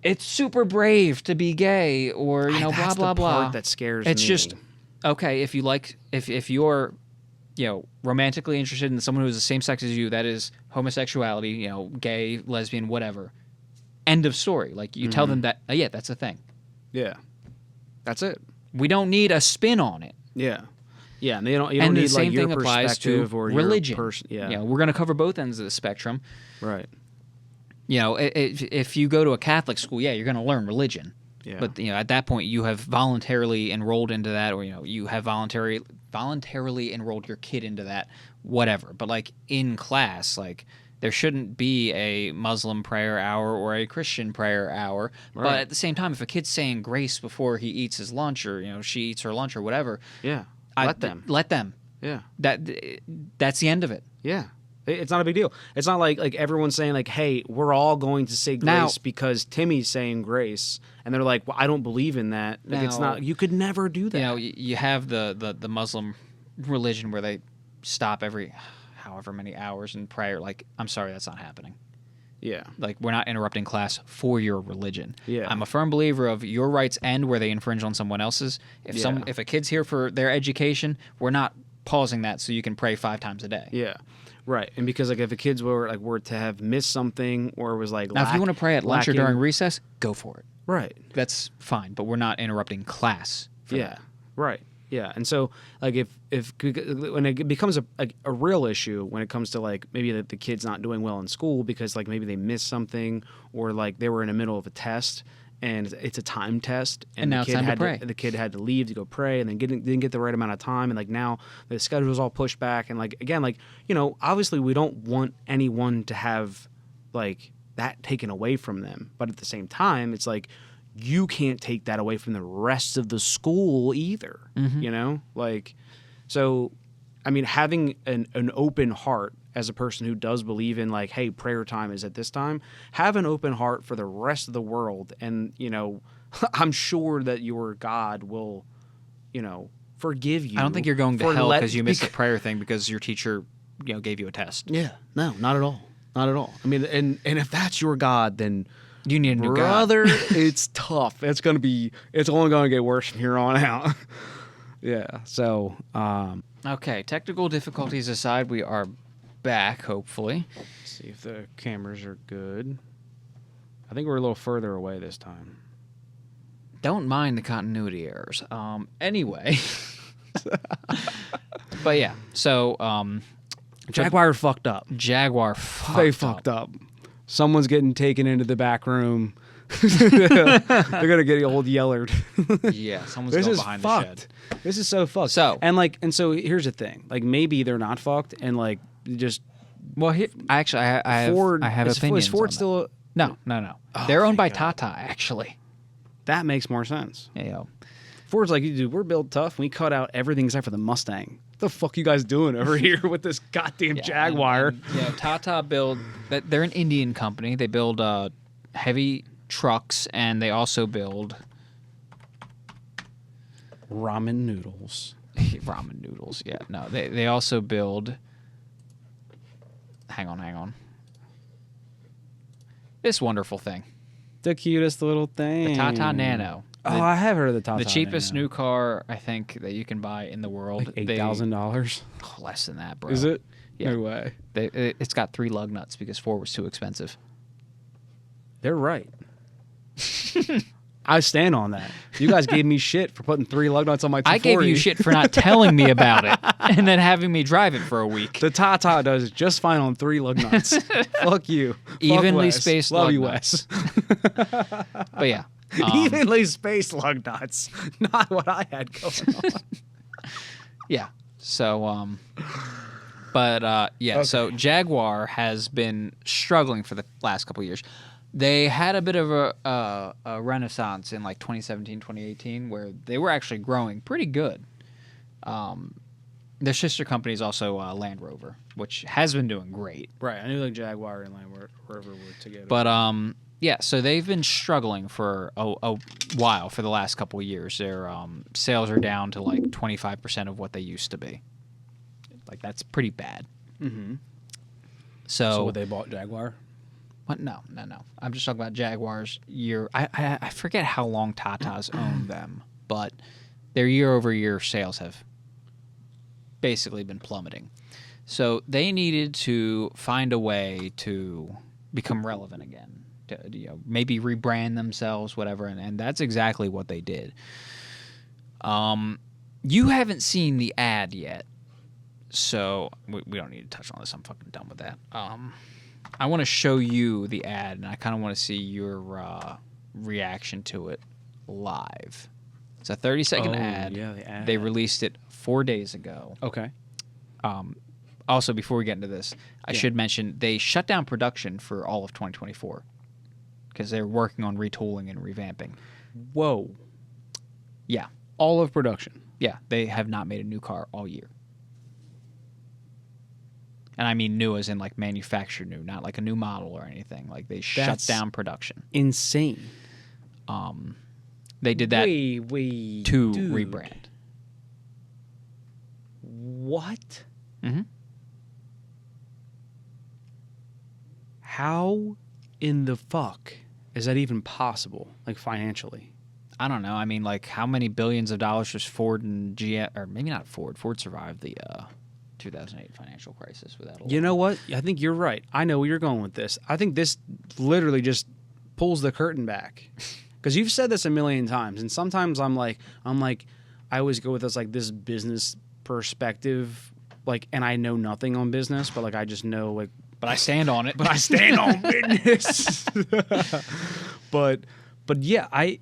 it's super brave to be gay, or blah that's blah the blah. Part that scares me. It's just okay if you like if you're romantically interested in someone who's the same sex as you, that is homosexuality, gay, lesbian, whatever. End of story. Like you tell them that that's a thing. Yeah. That's it. We don't need a spin on it. Yeah. Yeah, and you don't need the same like your thing applies to or religion. Yeah. We're going to cover both ends of the spectrum. Right. If you go to a Catholic school, you're going to learn religion. Yeah. But at that point, you have voluntarily enrolled into that, or you have voluntarily enrolled your kid into that, whatever. But like in class, like there shouldn't be a Muslim prayer hour or a Christian prayer hour. Right. But at the same time, if a kid's saying grace before he eats his lunch, or she eats her lunch or whatever, Let them. Yeah. That's the end of it. Yeah. It's not a big deal. It's not like everyone's saying like, hey, we're all going to say grace because Timmy's saying grace, and they're like, well, I don't believe in that. Like, it's not. You could never do that. You know, you have the Muslim religion where they stop every however many hours in prayer. Like, I'm sorry, that's not happening. Yeah. Like, we're not interrupting class for your religion. Yeah. I'm a firm believer of your rights end where they infringe on someone else's. If a kid's here for their education, we're not pausing that so you can pray 5 times a day. Yeah. Right. And because like if the kids were to have missed something or was like now if you want to pray at lunch or during recess, go for it. Right. That's fine, but we're not interrupting class for that. Right. Yeah. And so like if when it becomes a real issue when it comes to like maybe the kid's not doing well in school because like maybe they missed something or like they were in the middle of a test and it's a time test and now the kid had to leave to go pray and then didn't get the right amount of time and like now the schedule's all pushed back and like again like you know obviously we don't want anyone to have like that taken away from them but at the same time it's like you can't take that away from the rest of the school either you know like so I mean having an open heart as a person who does believe in like, hey, prayer time is at this time, have an open heart for the rest of the world. And, you know, I'm sure that your God will, you know, forgive you. I don't think you're going to hell because you missed a prayer thing because your teacher, you know, gave you a test. Yeah. No, not at all. Not at all. I mean, and if that's your God, then you need a new brother, God. It's tough. It's only going to get worse from here on out. Yeah. So, okay. Technical difficulties aside, we are back, hopefully. Let's see if the cameras are good. I think we're a little further away this time. Don't mind the continuity errors. Anyway. But yeah, so Jaguar fucked up. They fucked up. Someone's getting taken into the back room. They're gonna get old Yellard. Yeah, someone's going behind the shed. This is so fucked. So here's the thing. Like maybe they're not fucked, and like just I have opinions. Is Ford on still? No. Oh, they're owned by Tata, actually. That makes more sense. Yeah. Ford's like, dude, we're built tough. We cut out everything except for the Mustang. What the fuck you guys doing over here with this goddamn Jaguar? Tata build. They're an Indian company. They build heavy trucks, and they also build ramen noodles. Ramen noodles. Yeah. No, they also build. Hang on. This wonderful thing. The cutest little thing. The Tata Nano. I have heard of the Tata The cheapest Nano. new car, I think, that you can buy in the world. Like $8,000? Less than that, bro. Is it? Yeah. No way. It's got 3 lug nuts because 4 was too expensive. They're right. I stand on that. You guys gave me shit for putting 3 lug nuts on my 240. I gave you shit for not telling me about it and then having me drive it for a week. The Tata does just fine on 3 lug nuts. Fuck you. Evenly Fuck Wes. spaced Love lug you, nuts. Wes. But yeah. Evenly spaced lug nuts. Not what I had going on. Yeah. So, Okay. So Jaguar has been struggling for the last couple of years. They had a bit of a renaissance in like 2017, 2018, where they were actually growing pretty good. Their sister company is also Land Rover, which has been doing great. Right. I knew like Jaguar and Land Rover were together. But yeah, so they've been struggling for a while for the last couple of years. Their sales are down to like 25% of what they used to be. Like that's pretty bad. Mm-hmm. So they bought Jaguar? What? No. I'm just talking about Jaguars. I forget how long Tata's owned them, but their year-over-year sales have basically been plummeting. So they needed to find a way to become relevant again, to maybe rebrand themselves, whatever, and that's exactly what they did. You haven't seen the ad yet, so we don't need to touch on this. I'm fucking done with that. I want to show you the ad, and I kind of want to see your reaction to it live. It's a 30-second ad. Yeah, the ad. They released it 4 days ago. Okay. Also, before we get into this, I should mention they shut down production for all of 2024 because they're working on retooling and revamping. Whoa. Yeah. All of production. Yeah, they have not made a new car all year. And I mean new as in like manufactured new, not like a new model or anything. Like they shut down production. Insane. They did that Wait, to dude. rebrand. What? Mm-hmm. How in the fuck is that even possible, like financially? I don't know. I mean, like, how many billions of dollars does Ford and GM, or maybe not Ford. Ford survived the 2008 financial crisis without a You know what? I think you're right. I know where you're going with this. I think this literally just pulls the curtain back. Because you've said this a million times, and sometimes I'm like, I always go with this business perspective, like, and I know nothing on business, but like I just know like, But I stand on it. but I stand on business. but yeah, I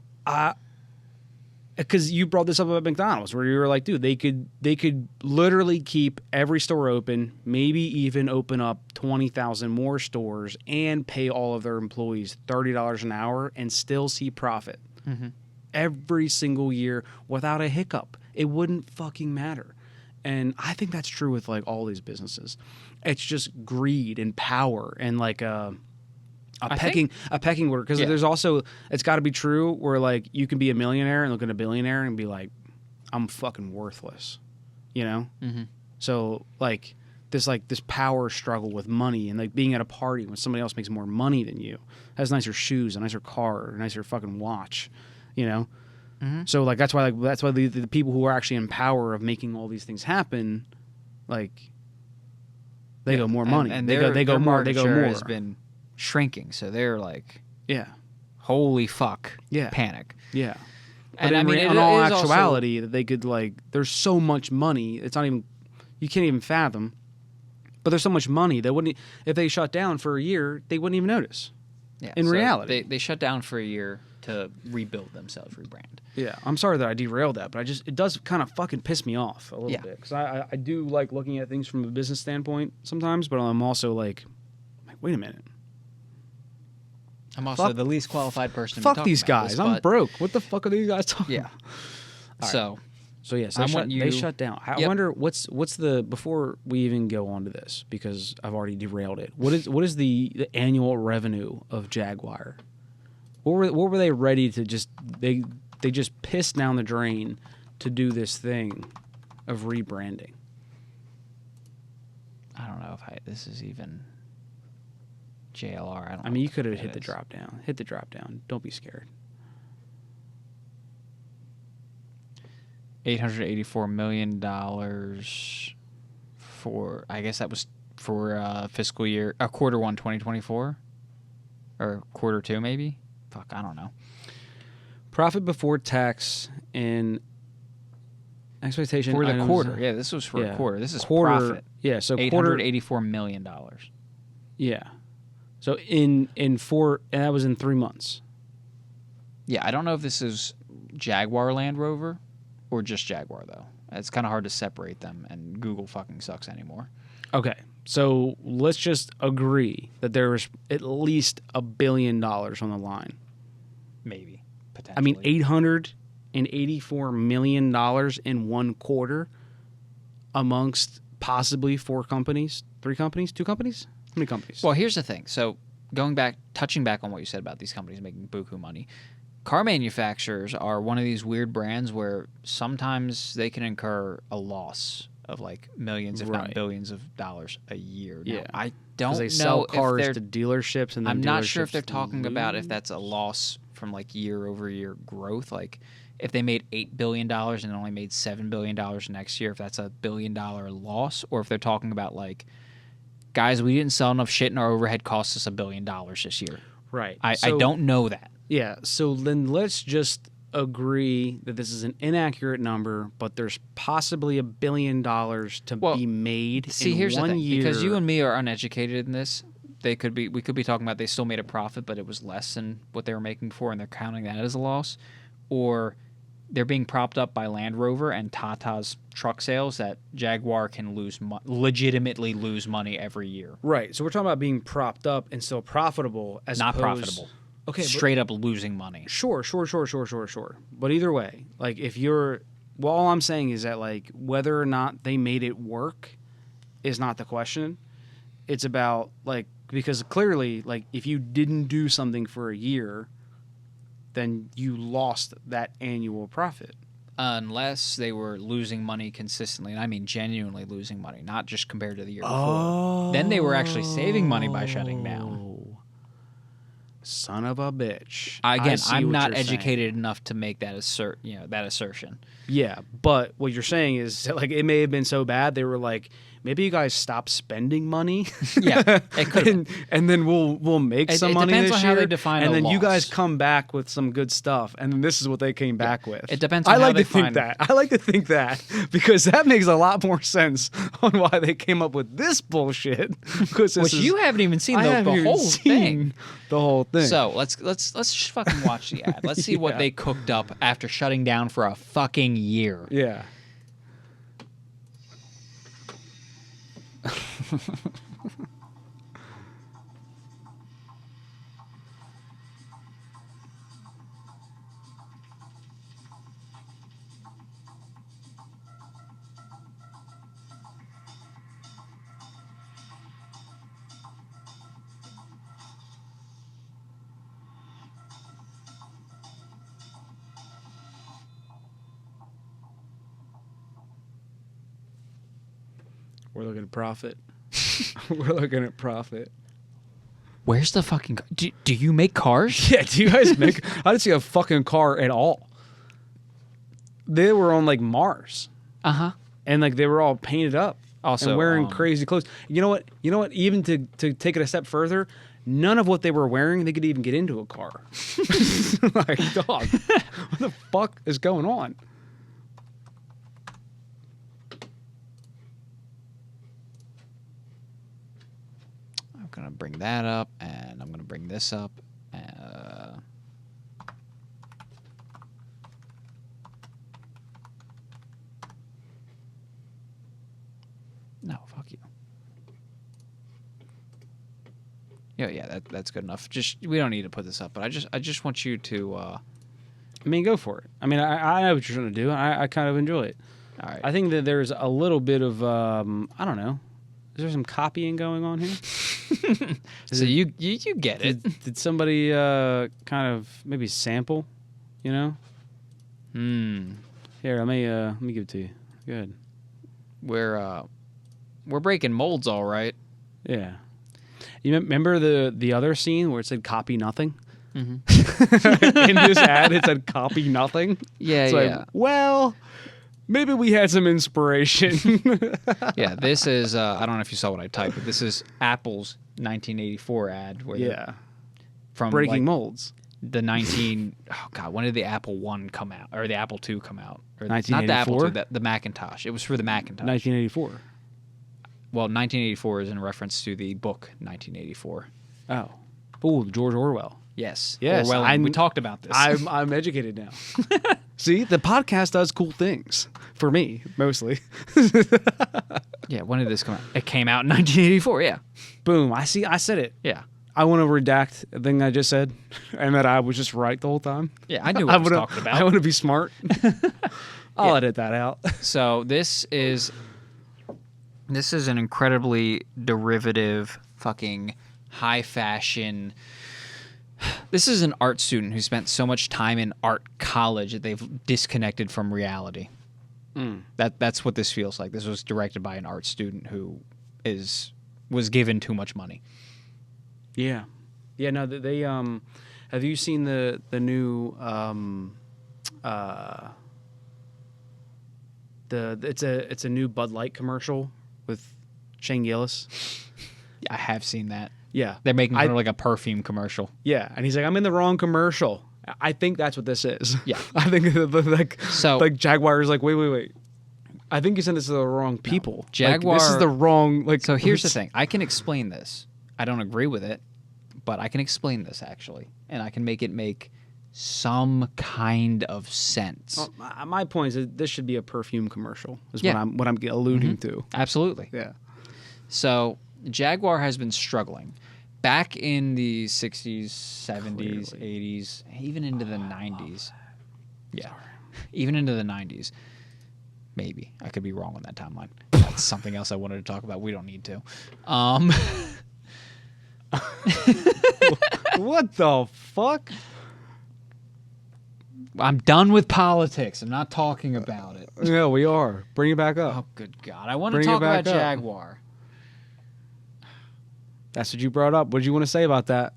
because you brought this up about McDonald's, where you were like, dude, they could literally keep every store open, maybe even open up 20,000 more stores and pay all of their employees $30 an hour and still see profit every single year without a hiccup. It wouldn't fucking matter. And I think that's true with like all these businesses. It's just greed and power and like a pecking order. Because there's also, it's got to be true where like you can be a millionaire and look at a billionaire and be like, I'm fucking worthless, you know? Mm-hmm. So like this power struggle with money and like being at a party when somebody else makes more money than you, has nicer shoes, a nicer car, a nicer fucking watch, you know? Mm-hmm. So like that's why the people who are actually in power of making all these things happen, like they go more money and they go more has been shrinking, so they're like, holy fuck, panic, But and in all actuality, that they could like, there's so much money, it's not even, you can't even fathom. But there's so much money that wouldn't, if they shut down for a year, they wouldn't even notice. Yeah, in reality, they shut down for a year to rebuild themselves, rebrand. Yeah, I'm sorry that I derailed that, but it does kind of fucking piss me off a little bit, because I do like looking at things from a business standpoint sometimes, but I'm also like wait a minute. I'm also the least qualified person to be talking talking these about guys. this, I'm broke. What the fuck are these guys talking about? Right. So they shut down. I wonder what's the, before we even go on to this, because I've already derailed it. What is the annual revenue of Jaguar? What were they ready to just they just pissed down the drain to do this thing of rebranding? I don't know if this is even JLR. I mean, you could have hit the drop down. Hit the drop down. Don't be scared. $884 million for, I guess that was for fiscal year, quarter 1, 2024, or quarter 2 maybe. Fuck, I don't know. Profit before tax and expectation for the items, quarter. Yeah, this was for a quarter. This is quarter, profit. Yeah, so $884 million. Yeah, so in 4, and that was in 3 months. Yeah, I don't know if this is Jaguar Land Rover or just Jaguar though. It's kind of hard to separate them, and Google fucking sucks anymore. Okay. So let's just agree that there was at least $1 billion on the line. Maybe. Potentially. I mean, $884 million in one quarter amongst possibly 4 companies, 3 companies, 2 companies? How many companies? Well, here's the thing. So touching back on what you said about these companies making buku money, car manufacturers are one of these weird brands where sometimes they can incur a loss of like millions, if not billions of dollars a year. Now, I don't know they sell cars to dealerships, and then I'm not sure if they're talking about if that's a loss from like year over year growth. Like if they made $8 billion and only made $7 billion next year, if that's $1 billion loss, or if they're talking about like, guys, we didn't sell enough shit and our overhead cost us $1 billion this year. Right. I don't know that. Yeah. So then let's just agree that this is an inaccurate number, but there's possibly $1 billion to be made in here's 1 the thing. year. Because you and me are uneducated in this, we could be talking about they still made a profit, but it was less than what they were making before, and they're counting that as a loss, or they're being propped up by Land Rover and Tata's truck sales that Jaguar can legitimately lose money every year. Right. So we're talking about being propped up and still profitable, as not opposed... profitable. Okay, straight up losing money. Sure. But either way, like if you're, well, all I'm saying is that like whether or not they made it work is not the question. it's about like, because clearly, like, if you didn't do something for a year, then you lost that annual profit. Unless they were losing money consistently, and I mean genuinely losing money, not just compared to the year before. Oh. Then they were actually saving money by shutting down. Son of a bitch. Again, I'm not educated enough to make that that assertion. Yeah, but what you're saying is that, like, it may have been so bad they were like, maybe you guys stop spending money. Yeah, it could. and then we'll make some money this year. It depends on how they define and then loss. you guys come back with some good stuff, and then this is what they came back with. It depends on how they think that. I like to think that because that makes a lot more sense on why they came up with this bullshit. Which you haven't even seen the whole thing. The whole thing. So let's just fucking watch the ad. Let's see what they cooked up after shutting down for a fucking year. Yeah. We're looking at profit. We're looking at profit. Where's the fucking car? Do you make cars? Yeah, do you guys make... I didn't see a fucking car at all. They were on, like, Mars. Uh-huh. And, like, they were all painted up. Also, and wearing crazy clothes. You know what? Even to take it a step further, none of what they were wearing, they could even get into a car. Like, dog, what the fuck is going on? I'm going to bring that up, and I'm going to bring this up. No, fuck you. Yeah, that's good enough. We don't need to put this up, but I just want you to. I mean, go for it. I mean, I know what you're trying to do. I kind of enjoy it. All right. I think that there's a little bit of I don't know. Is there some copying going on here? So you get it. Did somebody kind of maybe sample? You know. Here, let me give it to you. Go ahead. We're breaking molds, all right. Yeah. You remember the other scene where it said "copy nothing"? Mm-hmm. In this ad, it said "copy nothing." Yeah, it's yeah. Like, well, maybe we had some inspiration. Yeah, this is. I don't know if you saw what I typed, but this is Apple's 1984 ad. Where from breaking molds. The when did the Apple 1 come out? Or the Apple 2 come out? Or 1984? Not the Apple 2, the Macintosh. It was for the Macintosh. 1984. Well, 1984 is in reference to the book 1984. Oh. Ooh, George Orwell. Yes. Yes. Orwell, we talked about this. I'm educated now. See, the podcast does cool things. For me, mostly. Yeah, when did this come out? It came out in 1984, yeah. Boom. I said it. Yeah. I want to redact the thing I just said, and that I was just right the whole time. Yeah, I knew what I was talking about. I want to be smart. I'll edit that out. So this is an incredibly derivative, fucking high fashion. This is an art student who spent so much time in art college that they've disconnected from reality. That's what this feels like. This was directed by an art student who was given too much money. Yeah, yeah. No, they have you seen the new it's a new Bud Light commercial with Shane Gillis? I have seen that. Yeah, they're making kind of like a perfume commercial. Yeah, and he's like, I'm in the wrong commercial. I think that's what this is. Yeah, I think like Jaguars like wait. I think you sent this to the wrong people. No, Jaguar. Like, this is the wrong like. So here's the thing. I can explain this. I don't agree with it, but I can explain this actually, and I can make it make some kind of sense. Well, my point is that this should be a perfume commercial. Is Yeah. what I'm alluding to. Absolutely. Yeah. So Jaguar has been struggling back in the 60s, 70s, Clearly. 80s, even into the 90s. Yeah. Even into the 90s. Maybe. I could be wrong on that timeline. That's something else I wanted to talk about. We don't need to. What the fuck? I'm done with politics. I'm not talking about it. Yeah, we are. Bring it back up. Oh, good God. I want to Bring it talk back about up. Jaguar. That's what you brought up. What did you want to say about that?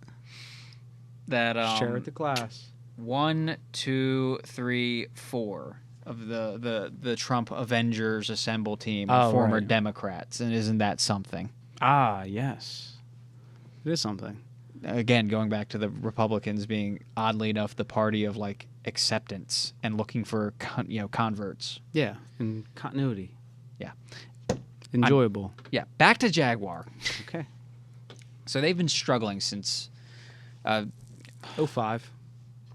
That Share with the class. 1, 2, 3, 4 of the Trump Avengers assemble team of former Democrats. And isn't that something? Ah, yes. It is something. Again, going back to the Republicans being, oddly enough, the party of like acceptance and looking for converts. Yeah, and continuity. Yeah. Enjoyable. Yeah. Back to Jaguar. Okay. So they've been struggling since 05.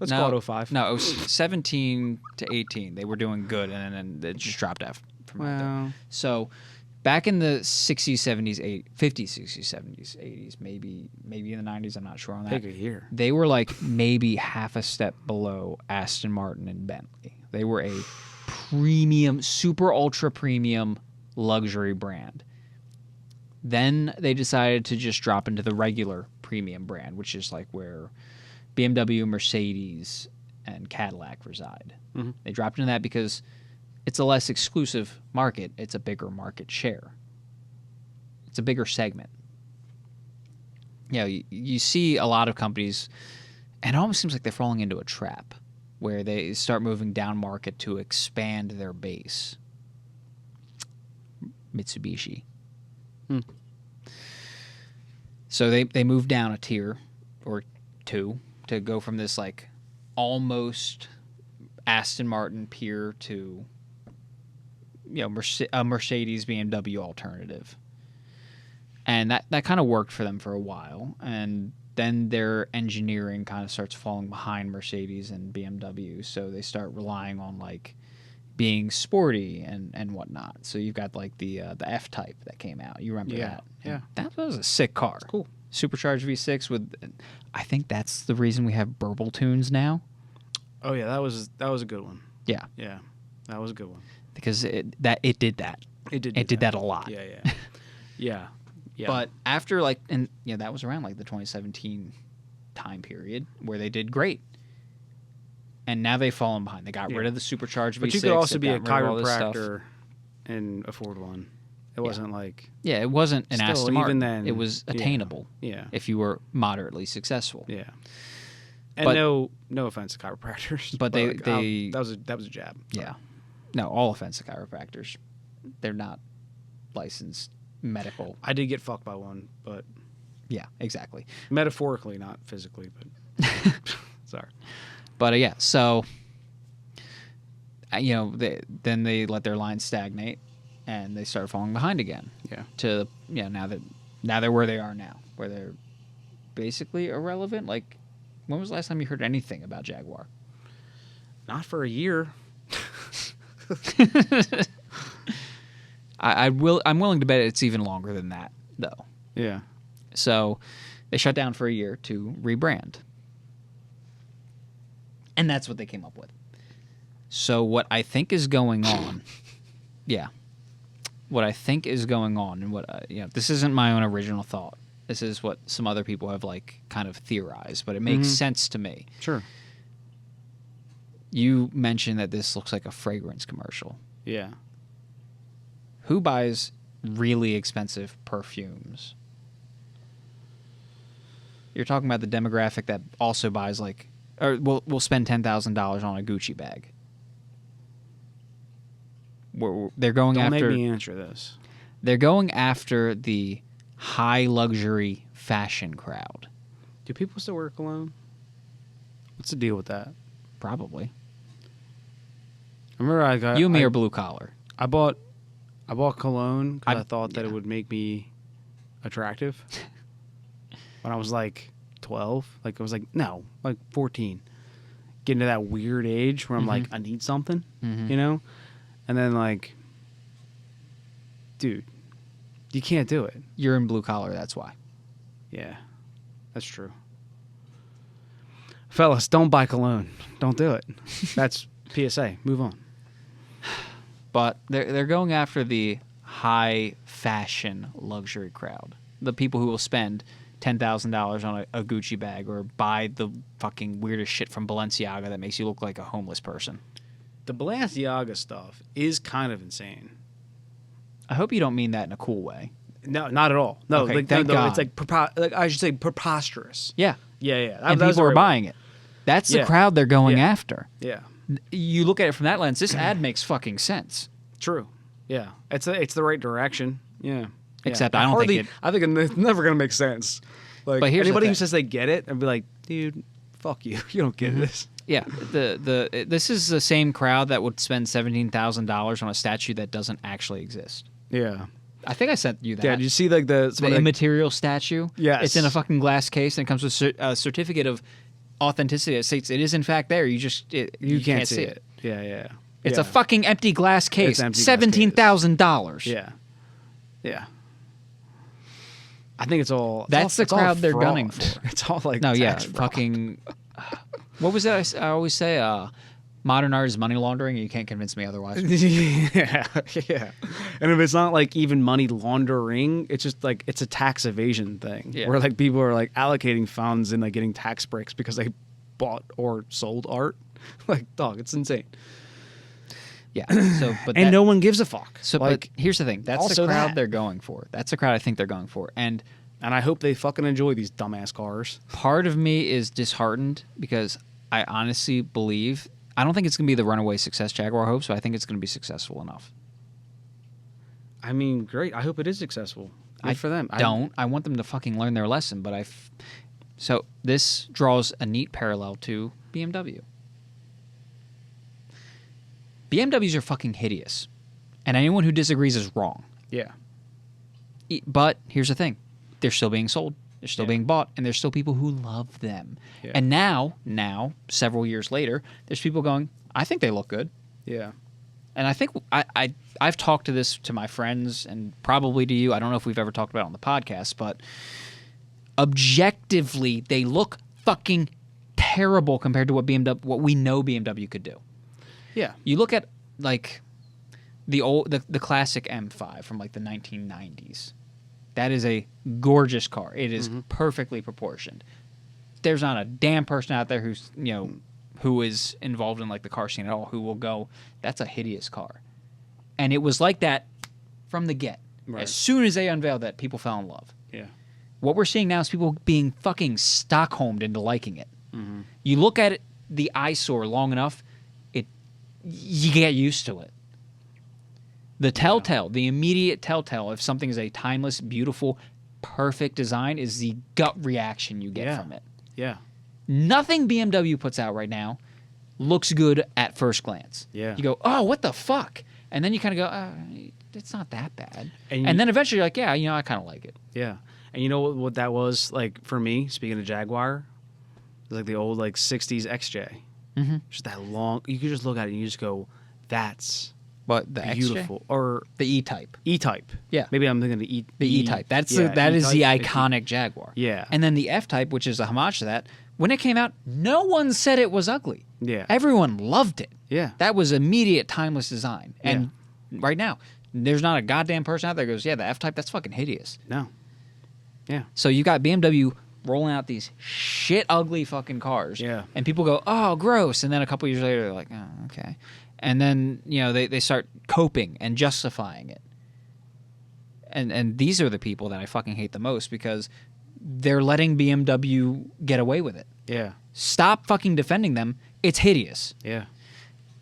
Let's call it 05. No, it was 17 to 18. They were doing good, and then it just dropped off from right there. So back in the 60s, 70s, 50s, 60s, 70s, 80s, maybe in the 90s, I'm not sure on that. Take a year. They were like maybe half a step below Aston Martin and Bentley. They were a premium, super ultra premium luxury brand. Then they decided to just drop into the regular premium brand, which is like where BMW, Mercedes, and Cadillac reside. Mm-hmm. They dropped into that because it's a less exclusive market. It's a bigger market share. It's a bigger segment. You see a lot of companies, and it almost seems like they're falling into a trap where they start moving down market to expand their base. Mitsubishi. So they moved down a tier or two to go from this like almost Aston Martin peer to a Mercedes BMW alternative. And that kind of worked for them for a while, and then their engineering kind of starts falling behind Mercedes and BMW, so they start relying on like being sporty and whatnot. So you've got like the F-Type that came out. You remember that? Yeah. That was a sick car. Cool. Supercharged V6 with, I think that's the reason we have burble tunes now. Oh yeah, that was a good one. Yeah. Yeah, that was a good one. Because it did that. It did that a lot. Yeah. Yeah. But after like, and that was around like the 2017 time period where they did great. And now they've fallen behind. They got rid of the supercharged V6. But you could also be a chiropractor and afford one. It wasn't like... Yeah, it wasn't an Aston Martin. Even then, it was attainable. Yeah. If you were moderately successful. Yeah. And no offense to chiropractors. But they that was a jab. Yeah. No, all offense to chiropractors. They're not licensed medical. I did get fucked by one, but... Yeah, exactly. Metaphorically, not physically, but... Sorry. But so then they let their line stagnate, and they start falling behind again. Yeah. To now they're where they are now, where they're basically irrelevant. Like, when was the last time you heard anything about Jaguar? Not for a year. I'm willing to bet it's even longer than that, though. Yeah. So they shut down for a year to rebrand. And that's what they came up with. So what I think is going on, what I think is going on, and what this isn't my own original thought. This is what some other people have like kind of theorized, but it makes sense to me. Sure. You mentioned that this looks like a fragrance commercial. Yeah. Who buys really expensive perfumes? You're talking about the demographic that also buys like, or will spend $10,000 on a Gucci bag. They're going Don't after. Make me answer this. They're going after the high luxury fashion crowd. Do people still wear cologne? What's the deal with that? Probably. I remember you and me are blue collar. I bought cologne because I thought that it would make me attractive. When I was like 12, like I was like, no, like 14. Getting to that weird age where I'm like, I need something, you know? And then like, dude, you can't do it. You're in blue collar, that's why. Yeah, that's true. Fellas, don't buy cologne. Don't do it. That's PSA. Move on. But they're going after the high fashion luxury crowd. The people who will spend $10,000 on a Gucci bag or buy the fucking weirdest shit from Balenciaga that makes you look like a homeless person. The Balenciaga stuff is kind of insane. I hope you don't mean that in a cool way. No, not at all. No, Okay, like, thank God. It's like I should say preposterous. Yeah. Yeah. And people are buying it. That's the crowd they're going after. Yeah. You look at it from that lens, this ad makes fucking sense. True. Yeah. It's the right direction. Yeah. Except I don't think it... I think it's never going to make sense. Like, but here's anybody the who thing. says they get it, I'd be like, dude, fuck you. You don't get this. Yeah. This is the same crowd that would spend $17,000 on a statue that doesn't actually exist. Yeah. I think I sent you that. Yeah, did you see like the immaterial statue? Yes. It's in a fucking glass case and it comes with a certificate of authenticity that states it is in fact there. You just you can't see it. Yeah. It's a fucking empty glass case. $17,000. Yeah. I think it's all. That's the crowd they're gunning for. It's all like fucking. What was that? I always say, modern art is money laundering, and you can't convince me otherwise. yeah. And if it's not like even money laundering, it's just like it's a tax evasion thing. Yeah. Where like people are like allocating funds and like getting tax breaks because they bought or sold art. Like, dog, it's insane. Yeah. So, but no one gives a fuck. So, like, but here's the thing. That's the crowd they're going for. That's the crowd I think they're going for. And I hope they fucking enjoy these dumbass cars. Part of me is disheartened because I honestly believe I don't think it's going to be the runaway success Jaguar hopes, but I think it's going to be successful enough. I mean, great. I hope it is successful. Good for them. I want them to fucking learn their lesson, but so this draws a neat parallel to BMW. BMWs are fucking hideous, and anyone who disagrees is wrong. Yeah. But here's the thing. They're still being sold. They're still being bought, and there's still people who love them. Yeah. And now, several years later, there's people going, I think they look good. Yeah. And I think I've talked to this to my friends and probably to you. I don't know if we've ever talked about it on the podcast, but objectively, they look fucking terrible compared to what we know BMW could do. Yeah. You look at like the classic M5 from like the 1990s. That is a gorgeous car. It is perfectly proportioned. There's not a damn person out there who is involved in like the car scene at all who will go, that's a hideous car. And it was like that from the get. Right. As soon as they unveiled that, people fell in love. Yeah. What we're seeing now is people being fucking Stockholmed into liking it. Mm-hmm. You look at it, the eyesore long enough, you get used to it. The telltale, the immediate telltale if something is a timeless, beautiful, perfect design is the gut reaction you get from it. Yeah. Nothing BMW puts out right now looks good at first glance. Yeah. You go, oh, what the fuck? And then you kind of go, it's not that bad. And then eventually you're like, yeah, I kind of like it. Yeah. And you know what that was like for me, speaking of Jaguar? It was like the old like 60s XJ. Mm-hmm. Just that long. You could just look at it and you just go, "That's the beautiful." XJ? Or the E-Type. E-Type. Yeah. Maybe I'm thinking the E-Type. That is the iconic Jaguar. Yeah. And then the F-Type, which is a homage to that. When it came out, no one said it was ugly. Yeah. Everyone loved it. Yeah. That was immediate timeless design. And right now, there's not a goddamn person out there that goes, yeah, the F-Type, that's fucking hideous. No. Yeah. So you got BMW rolling out these shit ugly fucking cars. Yeah. And people go, oh, gross. And then a couple years later, they're like, oh, okay. And then, they start coping and justifying it. And these are the people that I fucking hate the most because they're letting BMW get away with it. Yeah. Stop fucking defending them. It's hideous. Yeah.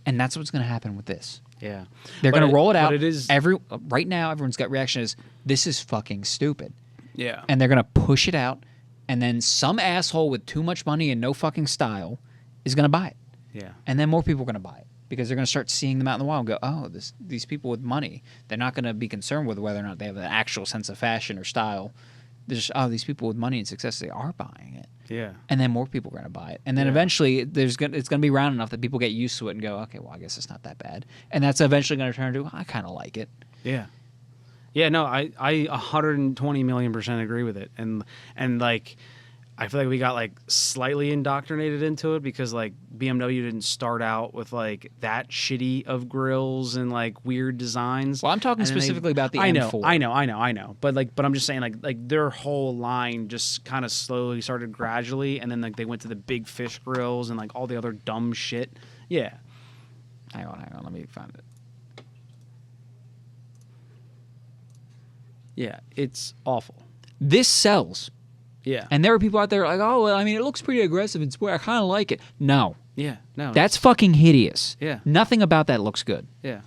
And that's what's going to happen with this. Yeah. They're going to roll it out. It is... Right now, everyone's gut reaction is, this is fucking stupid. Yeah. And they're going to push it out. And then some asshole with too much money and no fucking style is going to buy it. Yeah. And then more people are going to buy it because they're going to start seeing them out in the wild and go, oh, these people with money, they're not going to be concerned with whether or not they have an actual sense of fashion or style. They're just, these people with money and success, they are buying it. Yeah. And then more people are going to buy it. And then eventually it's going to be round enough that people get used to it and go, okay, well, I guess it's not that bad. And that's eventually going to turn into, I kind of like it. Yeah. Yeah, no, I 120 million% agree with it. And like, I feel like we got like slightly indoctrinated into it because like BMW didn't start out with like that shitty of grills and like weird designs. Well, I'm talking specifically about the M4. I know. But I'm just saying like their whole line just kind of slowly started gradually, and then like they went to the big fish grills and like all the other dumb shit. Yeah. Hang on. Let me find it. Yeah, it's awful. This sells. Yeah. And there are people out there like, oh, well, I mean, it looks pretty aggressive and sport. I kind of like it. No. Yeah, no. That's fucking hideous. Yeah. Nothing about that looks good. Yeah.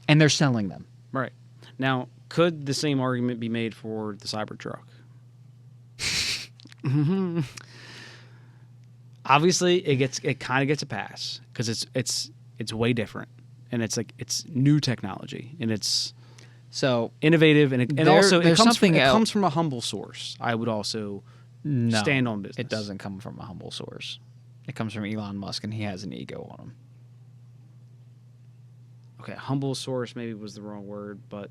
And they're selling them. Right. Now, could the same argument be made for the Cybertruck? Obviously, it kind of gets a pass because it's way different, and it's like it's new technology, and it's so innovative, and it comes from a humble source. I would also stand on business. It doesn't come from a humble source. It comes from Elon Musk, and he has an ego on him. Okay, humble source maybe was the wrong word, but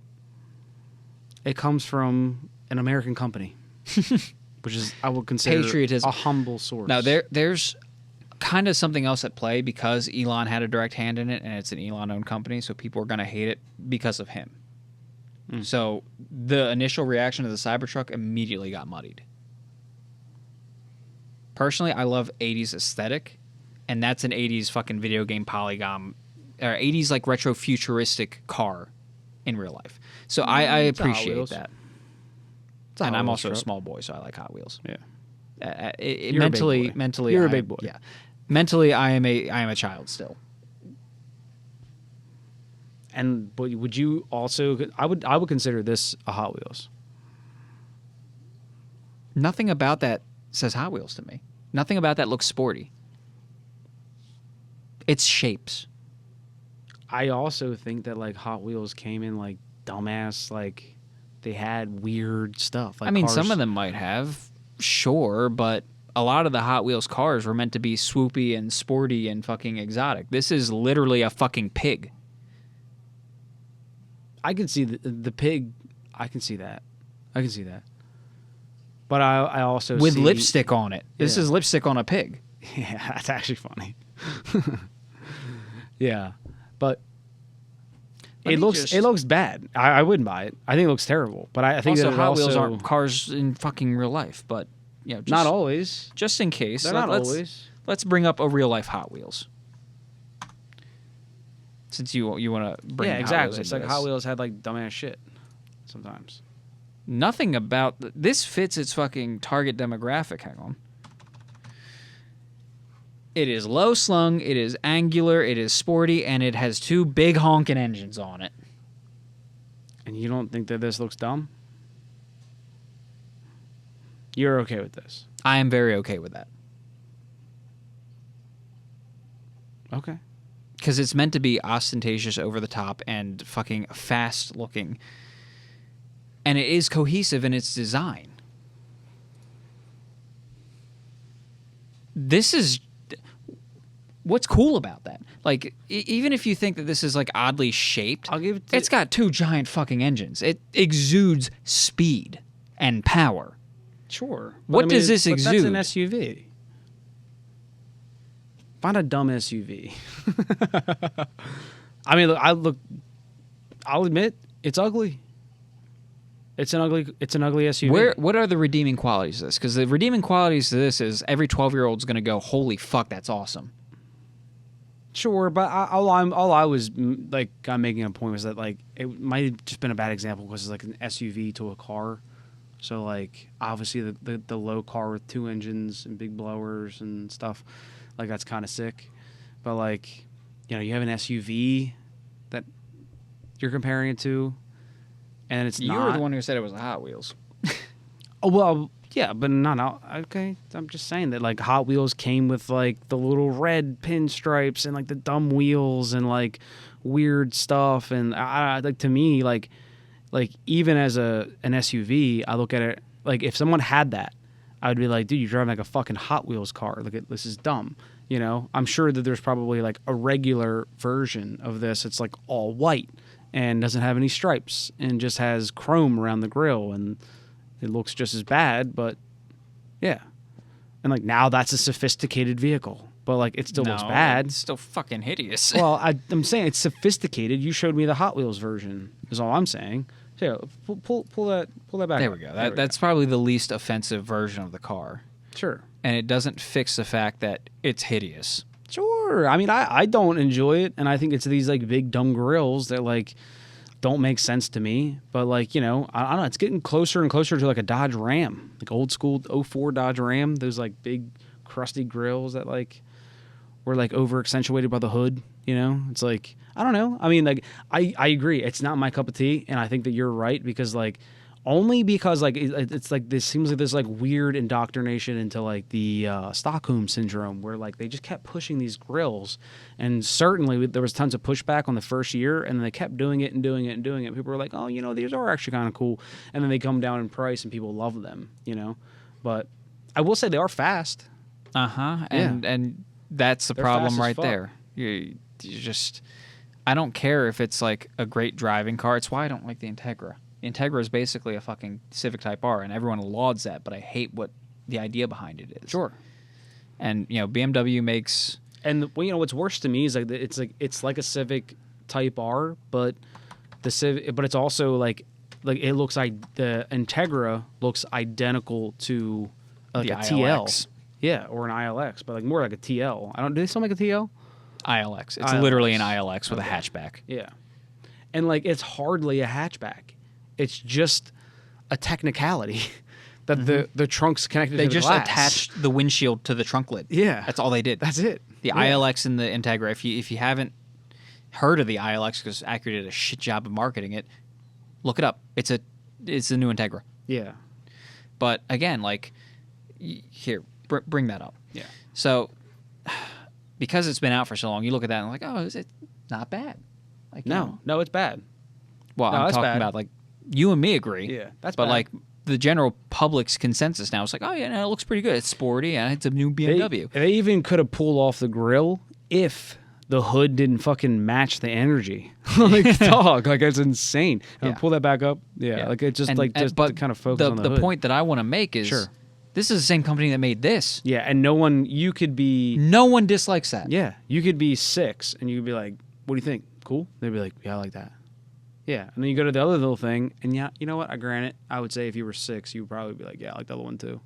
it comes from an American company, which is I would consider patriotism. A humble source. Now there's kind of something else at play because Elon had a direct hand in it, and it's an Elon-owned company, so people are going to hate it because of him. So the initial reaction to the Cybertruck immediately got muddied. Personally, I love 80s aesthetic, and that's an 80s fucking video game polygon, or 80s like retro futuristic car in real life. So I appreciate that. And I'm also a small boy, so I like Hot Wheels. Yeah. Mentally, you're a big boy. Yeah. Mentally, I am a child still. But would you also? I would consider this a Hot Wheels. Nothing about that says Hot Wheels to me. Nothing about that looks sporty. It's shapes. I also think that like Hot Wheels came in like dumbass, like they had weird stuff. Like I mean, cars. some of them might have, sure, but a lot of the Hot Wheels cars were meant to be swoopy and sporty and fucking exotic. This is literally a fucking pig. I can see the pig. I can see that. But I also with see, lipstick on it. This Yeah. is lipstick on a pig. Yeah, that's actually funny. Yeah, but it looks bad. I wouldn't buy it. I think it looks terrible. But I think also that Hot Wheels aren't cars in fucking real life. But just, not always. Just in case, They're not always. Let's bring up a real life Hot Wheels. Since you want to bring Yeah, exactly. It's like this. Hot Wheels had like dumbass shit sometimes. Nothing about this fits its fucking target demographic. Hang on. It is low slung, it is angular, it is sporty, and it has two big honking engines on it. And you don't think that this looks dumb? You're okay with this? I am very okay with that. Okay. Because it's meant to be ostentatious, over the top, and fucking fast looking. And it is cohesive in its design. This is... What's cool about that? Like, even if you think that this is like oddly shaped, I'll give it it's got two giant fucking engines. It exudes speed and power. Sure. What does this exude? That's an SUV. Find a dumb SUV. I mean, I'll admit it's ugly. It's an ugly SUV. What are the redeeming qualities of this? Because the redeeming qualities of this is every 12-year-old's going to go, holy fuck, that's awesome. Sure, but all I was like kind of making a point was that like it might have just been a bad example because it's like an SUV to a car. So like obviously the low car with two engines and big blowers and stuff, like that's kind of sick. But like, you know, you have an SUV that you're comparing it to, and it's you not. were the one who said it was a Hot Wheels. Oh well, yeah, but not okay. I'm just saying that like Hot Wheels came with like the little red pinstripes and like the dumb wheels and like weird stuff, and like to me like even as an SUV, I look at it like if someone had that, I would be like, dude, you're driving like a fucking Hot Wheels car. Look at this is dumb. You know, I'm sure that there's probably like a regular version of this. It's like all white and doesn't have any stripes and just has chrome around the grill, and it looks just as bad. But yeah, And like now that's a sophisticated vehicle, but like it still looks bad. It's still fucking hideous. Well, I'm saying it's sophisticated. You showed me the Hot Wheels version. Is all I'm saying. So yeah, pull that back. There we go. That's probably the least offensive version of the car. Sure. And it doesn't fix the fact that it's hideous. Sure. I mean, I don't enjoy it, and I think it's these like big dumb grills that like don't make sense to me. But like, you know, I don't know. It's getting closer and closer to like a Dodge Ram, like old school '04 Dodge Ram. Those like big crusty grills that like were like over accentuated by the hood. You know, it's like I don't know. I mean, like I agree. It's not my cup of tea, and I think that you're right because like. Only because like it's like this seems like this like weird indoctrination into like the Stockholm syndrome where like they just kept pushing these grills, and certainly there was tons of pushback on the first year, and then they kept doing it and doing it and doing it. People were like, oh, you know, these are actually kind of cool, and then they come down in price and people love them, you know. But I will say they are fast. And that's the They're problem fast as right fuck. there. You just I don't care if it's like a great driving car. It's why I don't like the Integra. Integra is basically a fucking Civic Type R, and everyone lauds that, but I hate what the idea behind it is. Sure. And you know, BMW makes, and you know what's worse to me is like it's like a Civic Type R, but it's also like it looks like the Integra looks identical to like the a TL, ILX. Yeah, or an ILX, but like more like a TL. Do they still make a TL? ILX. It's ILX. Literally an ILX with a Okay. hatchback. Yeah, and like it's hardly a hatchback. It's just a technicality that the trunk's connected They to the just glass. attached the windshield to the trunk lid. Yeah. That's all they did. That's it. The Yeah. ILX and the Integra. If you haven't heard of the ILX because Acura did a shit job of marketing it, look it up. It's the new Integra. Yeah. But again, like here, bring that up. Yeah. So because it's been out for so long, you look at that and like, oh, is it not bad? Like No, it's bad. Well, No, I'm that's talking bad. about like you and me agree. Yeah, that's but bad. like the general public's consensus now is like, oh yeah, no, it looks pretty good. It's sporty and it's a new BMW. They even could have pulled off the grill if the hood didn't fucking match the energy. Like dog, like it's insane. Yeah. Pull that back up. Yeah, like it just but to kind of focus on the hood. point that I want to make is Sure. this is the same company that made this. Yeah, and you could be No one dislikes that. Yeah, you could be 6 and you could be like, "What do you think? Cool?" They'd be like, "Yeah, I like that." Yeah, and then you go to the other little thing, and yeah, you know what? I grant it. I would say if you were 6, you would probably be like, "Yeah, I like the other one too."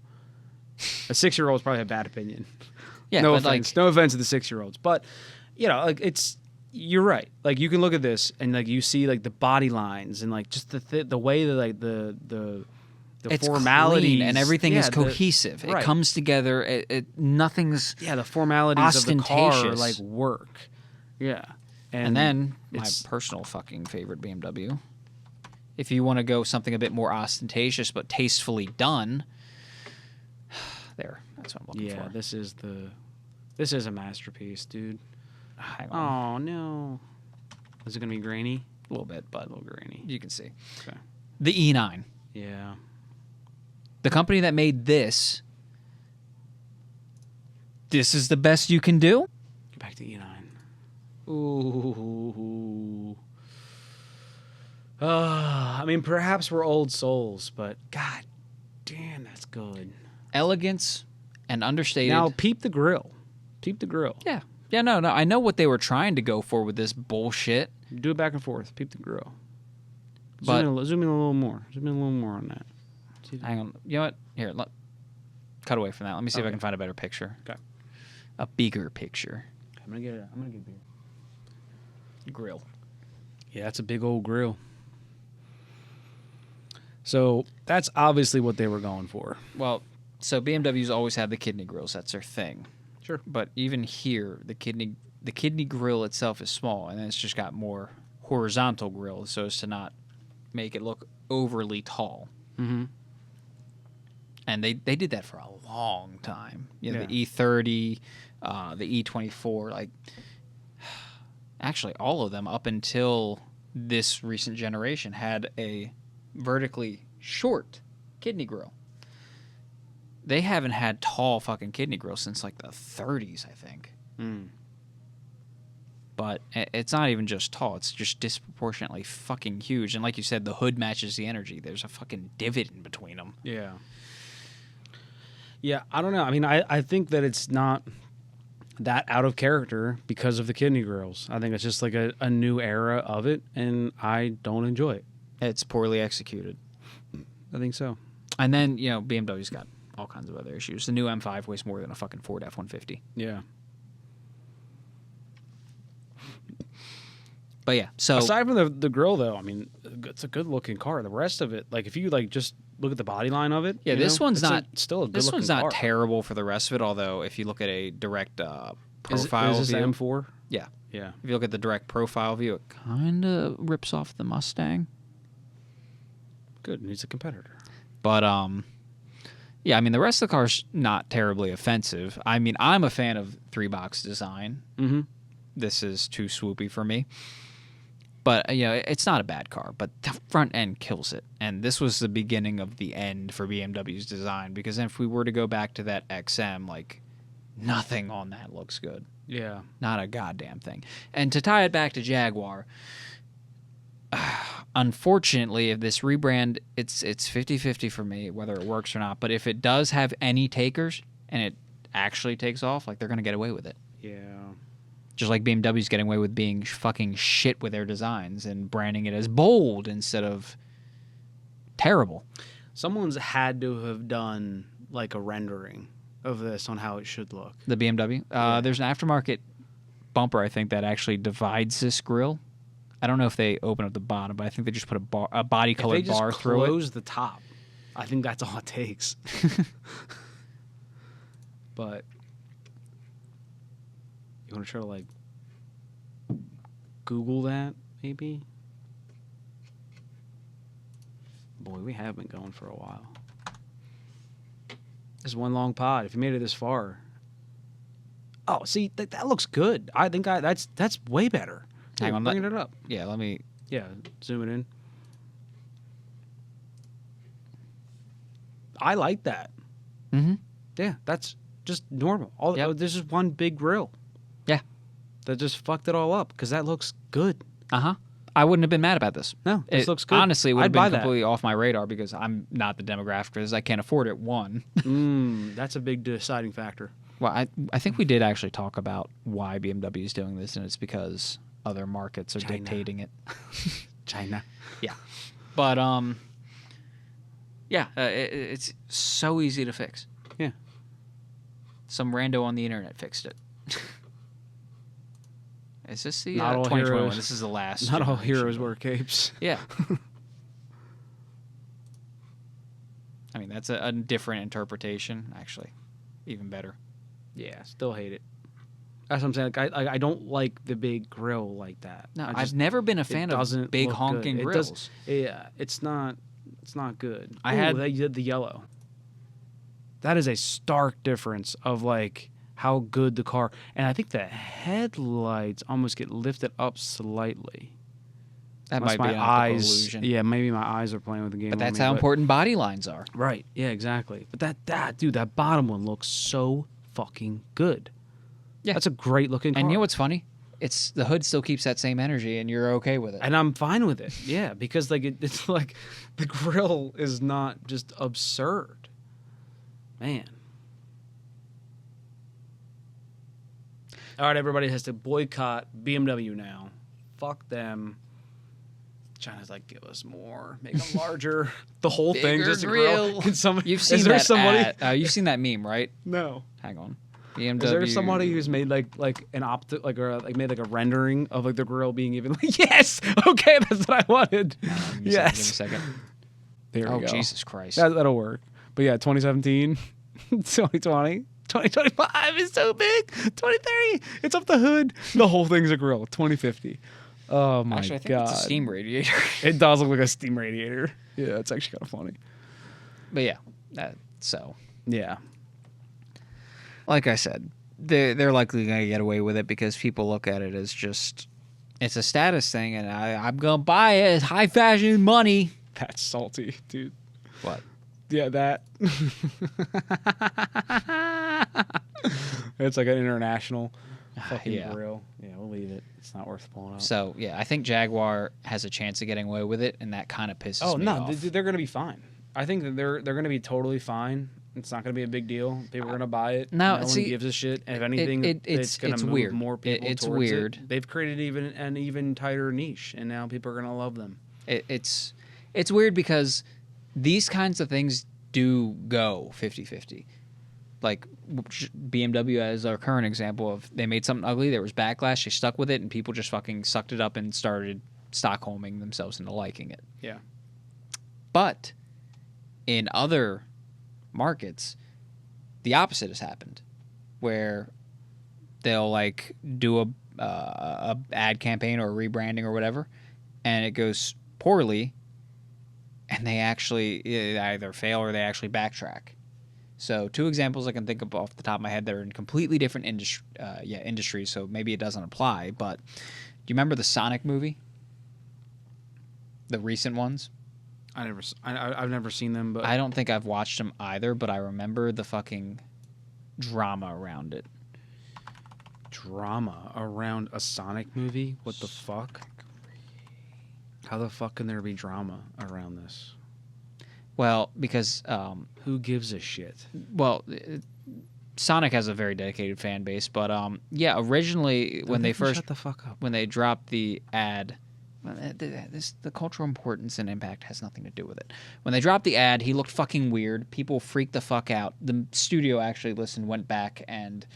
A 6-year-old's probably a bad opinion. Yeah, no but offense. like, No offense to the 6-year-olds, but you know, like you're right. Like you can look at this and like you see like the body lines and like just the way that like the it's formalities clean and everything is yeah, cohesive. right. It comes together. Nothing's the formalities of the car ostentatious. like work. Yeah. And then my it's- personal fucking favorite BMW. If you want to go something a bit more ostentatious but tastefully done, that's what I'm looking for. this is a masterpiece, dude. Hang on. Oh no. Is it gonna be grainy? A little bit, but A little grainy. you can see. Okay. The E9. Yeah. The company that made this is the best you can do? Get back to E9. Ooh. I mean, perhaps we're old souls, but god damn, that's good. Elegance and understated. Now, peep the grill. Peep the grill. Yeah. Yeah, no. I know what they were trying to go for with this bullshit. Do it back and forth. Peep the grill. But Zoom in a little more. Zoom in a little more on that. hang on. You know what? Here, cut away from that. Let me see if I Okay. can find a better picture. Okay. A bigger picture. I'm gonna get beer. Grill. Yeah, that's a big old grill. So that's obviously what they were going for. Well, so BMW's always had the kidney grills. That's their thing. Sure. But even here, the kidney grill itself is small, and then it's just got more horizontal grill so as to not make it look overly tall. Mm-hmm. And they did that for a long time. You know, Yeah. the E30, the E24, like actually all of them up until this recent generation had a vertically short kidney grill. They haven't had tall fucking kidney grills since like the 30s, I think. Mm. But it's not even just tall. It's just disproportionately fucking huge. And like you said, the hood matches the energy. There's a fucking divot in between them. Yeah. Yeah, I don't know. I mean, I think that it's not that out of character because of the kidney grills. I think it's just like a new era of it, and I don't enjoy it. It's poorly executed. I think so. And then, BMW's got all kinds of other issues. The new M5 weighs more than a fucking Ford F-150. Yeah. But yeah, so aside from the grill, though, I mean, it's a good-looking car. The rest of it, like if you like just look at the body line of it, yeah, this one's not still a good-looking car. This one's not terrible for the rest of it. Although, if you look at a direct profile is this view, the M4? Yeah, yeah. If you look at the direct profile view, it kind of rips off the Mustang. Good, he's a competitor. But yeah, I mean the rest of the car's not terribly offensive. I mean, I'm a fan of 3-box design. Mm-hmm. This is too swoopy for me. But, it's not a bad car, but the front end kills it. And this was the beginning of the end for BMW's design, because if we were to go back to that XM, like, nothing on that looks good. Yeah. Not a goddamn thing. And to tie it back to Jaguar, unfortunately, if this rebrand, it's 50-50 for me, whether it works or not. But if it does have any takers, and it actually takes off, like, they're going to get away with it. Yeah. Just like BMW's getting away with being fucking shit with their designs and branding it as bold instead of terrible. Someone's had to have done like a rendering of this on how it should look. The BMW? Yeah. There's an aftermarket bumper, I think, that actually divides this grille. I don't know if they open up the bottom, but I think they just put a body-colored bar through it. Close the top. I think that's all it takes. But you want to try to like Google that, maybe? Boy, we have been going for a while. This is one long pod. If you made it this far, oh, see, that looks good. I think that's way better. Hang on, bringing it up. Yeah, let me. Yeah, zoom it in. I like that. Mm-hmm. Yeah, that's just normal. This is one big grill. Yeah. That just fucked it all up because that looks good. Uh-huh. I wouldn't have been mad about this. No, this looks good. Honestly, it would have been buy completely off my radar because I'm not the demographic for this. I can't afford it, one. That's a big deciding factor. Well, I think we did actually talk about why BMW is doing this, and it's because other markets are dictating it. China. Yeah. But, it's so easy to fix. Yeah. Some rando on the internet fixed it. Is this the not all 2021? heroes, This is the last. Not all heroes wear capes. Yeah. I mean, that's a different interpretation, actually. Even better. Yeah, still hate it. That's what I'm saying. Like, I don't like the big grill like that. No, I've never been a fan of big honking grills. It's not good. I had the yellow. That is a stark difference of like how good the car, and I think the headlights almost get lifted up slightly. That might be an illusion. Yeah, maybe my eyes are playing with the game. But that's how important body lines are. Right. Yeah, exactly. But that bottom one looks so fucking good. Yeah, that's a great looking car. And you know what's funny? It's the hood still keeps that same energy, and you're okay with it. And I'm fine with it. Yeah, because like it's like the grill is not just absurd, man. All right, everybody has to boycott BMW now. Fuck them. China's like, give us more, make them larger. The whole thing just a grill. You've seen you've seen that meme, right? No. Hang on. BMW. Is there somebody who's made like an made like a rendering of like the grill being even like, yes, okay, that's what I wanted. Yes. Give me a second. There we go. Oh, Jesus Christ. That'll work. But yeah, 2017, 2020, 2025 is so big. 2030, it's up the hood. The whole thing's a grill. 2050. Oh my actually, I think God. it's a steam radiator. It does look like a steam radiator. Yeah, it's actually kind of funny. But yeah, so. Yeah. Like I said, they're likely going to get away with it because people look at it as just, it's a status thing, and I'm going to buy it. It's high fashion money. That's salty, dude. What? Yeah, that. It's like an international fucking grill. Yeah, we'll leave it. It's not worth pulling up. So, yeah, I think Jaguar has a chance of getting away with it, and that kind of pisses me off. They're going to be fine. I think that they're going to be totally fine. It's not going to be a big deal. People are going to buy it. No, one gives a shit. If anything, it's going to move weird. more people It's towards weird. it. They've created an even tighter niche, and now people are going to love them. It's weird because these kinds of things do go 50-50. Like BMW as our current example of they made something ugly, there was backlash, they stuck with it, and people just fucking sucked it up and started Stockholming themselves into liking it. Yeah. But in other markets, the opposite has happened, where they'll like do a ad campaign or a rebranding or whatever, and it goes poorly, and they actually either fail or they actually backtrack. So 2 examples I can think of off the top of my head that are in completely different industries, so maybe it doesn't apply, but do you remember the Sonic movie? The recent ones? I've never seen them, but I don't think I've watched them either, but I remember the fucking drama around it. Drama around a Sonic movie? What the fuck? How the fuck can there be drama around this? Well, because who gives a shit? Well, Sonic has a very dedicated fan base, but yeah, originally when they first shut the fuck up. When they dropped the ad, the cultural importance and impact has nothing to do with it. When they dropped the ad, he looked fucking weird. People freaked the fuck out. The studio actually went back and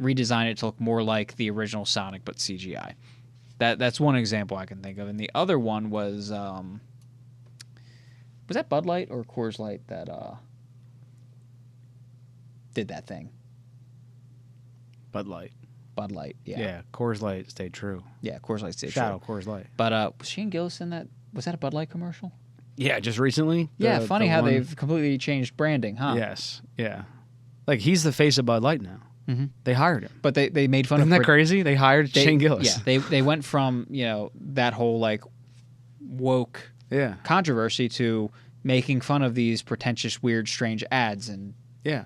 redesigned it to look more like the original Sonic, but CGI. That's one example I can think of, and the other one was that Bud Light or Coors Light that did that thing? Bud Light, yeah. Yeah, Coors Light stayed true. Yeah, Coors Light stayed Shadow true. Coors Light. But was Shane Gillis in that? Was that a Bud Light commercial? Yeah, just recently. Funny how they've completely changed branding, huh? Yes, yeah. Like, he's the face of Bud Light now. Mm-hmm. They hired him. But they made fun Isn't of... that crazy? They hired Shane Gillis. Yeah, they went from, that whole, like, woke controversy to making fun of these pretentious, weird, strange ads and... Yeah.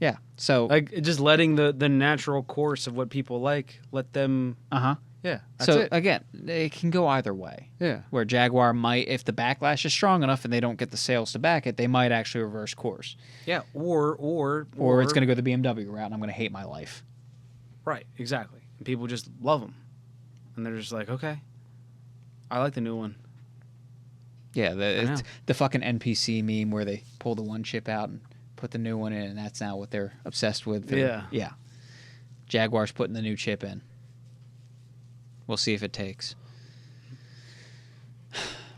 Yeah. So... Like, just letting the natural course of what people like, let them... Uh-huh. Yeah, that's so, it. Again, it can go either way. Yeah. Where Jaguar might, if the backlash is strong enough and they don't get the sales to back it, they might actually reverse course. Yeah, or it's going to go the BMW route and I'm going to hate my life. Right, exactly. And people just love them. And they're just like, okay, I like the new one. Yeah, the fucking NPC meme where they pull the one chip out and put the new one in, and that's now what they're obsessed with. Yeah. Jaguar's putting the new chip in. We'll see if it takes.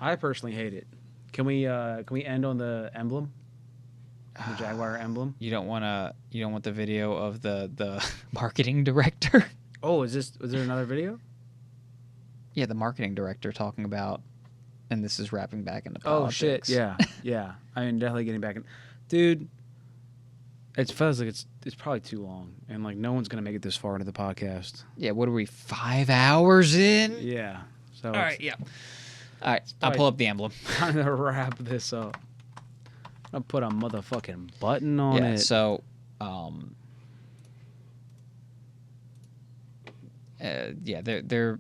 I personally hate it. Can we end on the emblem? The Jaguar emblem? You don't want the video of the marketing director? Oh, is there another video? Yeah, the marketing director talking about, and this is wrapping back into politics. Oh shit! Yeah. I mean, definitely getting back in. Dude, it feels like it's probably too long, and like no one's gonna make it this far into the podcast. Yeah, what are we, 5 hours in? Yeah. So all right, yeah. All right, I'll pull up the emblem. Time to wrap this up. I'll put a motherfucking button on it. Yeah. So, they're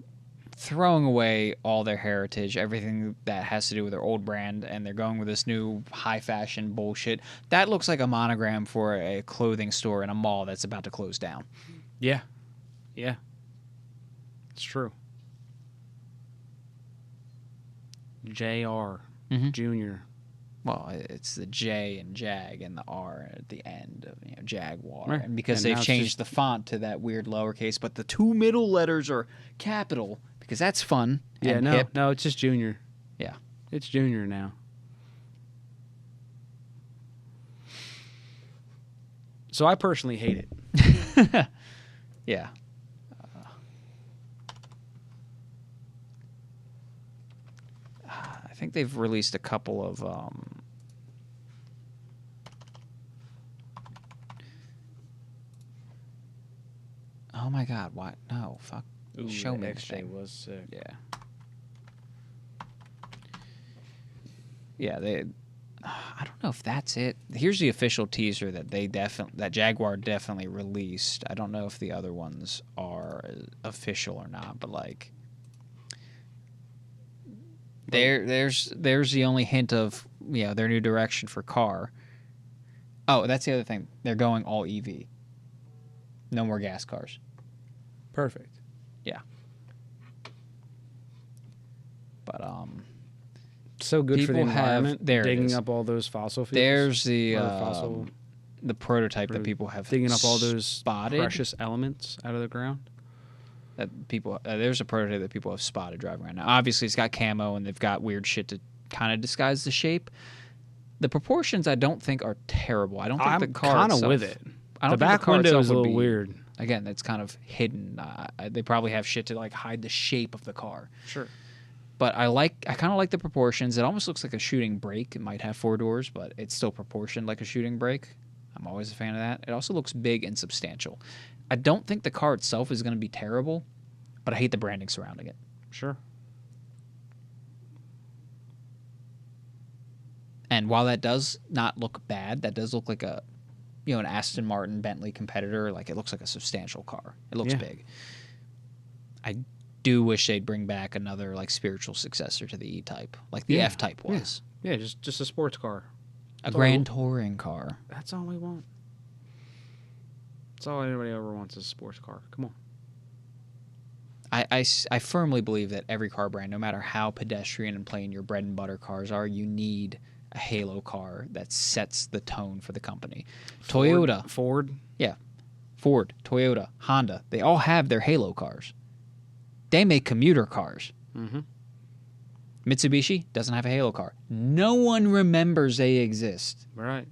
throwing away all their heritage, everything that has to do with their old brand, and they're going with this new high fashion bullshit. That looks like a monogram for a clothing store in a mall that's about to close down. Yeah. It's true. JR Junior. Well, it's the J and Jag and the R at the end of Jaguar, right. And because and they've changed the font to that weird lowercase, but the 2 middle letters are capital. Because that's fun. Yeah, and hip. No, it's just Junior. Yeah. It's Junior now. So I personally hate it. Yeah. I think they've released a couple of... Oh my god, what? No, fuck. Ooh, show me the X-Ray thing. was sick. Yeah, they... I don't know if that's it. Here's the official teaser that that Jaguar definitely released. I don't know if the other ones are official or not, but there's the only hint of their new direction for car. Oh, that's the other thing. They're going all EV. No more gas cars. Perfect. Yeah. But so good for the environment. Digging up all those fossil fuels. There's the prototype that people have digging up all those spotted precious elements out of the ground. That people there's a prototype that people have spotted driving right now. Obviously, it's got camo and they've got weird shit to kind of disguise the shape. The proportions I don't think are terrible. I don't think the car kind of itself, with it. I don't the think back the car window itself is a would little be, weird. Again, it's kind of hidden. They probably have shit to like hide the shape of the car. Sure. But I kind of like the proportions. It almost looks like a shooting brake. It might have 4 doors, but it's still proportioned like a shooting brake. I'm always a fan of that. It also looks big and substantial. I don't think the car itself is going to be terrible, but I hate the branding surrounding it. Sure. And while that does not look bad, that does look like an Aston Martin Bentley competitor. Like, it looks like a substantial car. It looks big. I do wish they'd bring back another like spiritual successor to the E-Type, like the F-Type was. Yeah, just a sports car. A grand touring car. That's all we want. That's all anybody ever wants is a sports car. Come on. I firmly believe that every car brand, no matter how pedestrian and plain your bread and butter cars are, you need a halo car that sets the tone for the company. Toyota. Ford. Yeah. Ford, Toyota, Honda. They all have their halo cars. They make commuter cars. Mm-hmm. Mitsubishi doesn't have a halo car. No one remembers they exist. Right.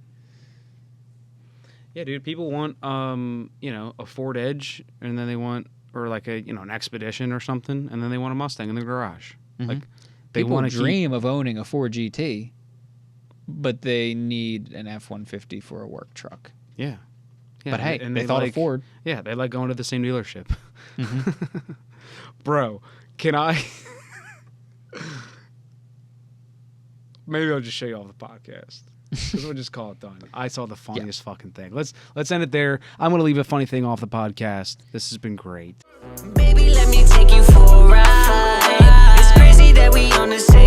Yeah, dude. People want, a Ford Edge, and then they want, or like an Expedition or something, and then they want a Mustang in the garage. Mm-hmm. Like they people want to dream of owning a Ford GT, but they need an F-150 for a work truck. Yeah. But hey, they thought of Ford. Yeah, they like going to the same dealership. Mm-hmm. Bro, can I? Maybe I'll just show you off the podcast. Because we'll just call it done. I saw the funniest fucking thing. Let's end it there. I'm gonna leave a funny thing off the podcast. This has been great. Baby, let me take you for a ride. It's crazy that we on the same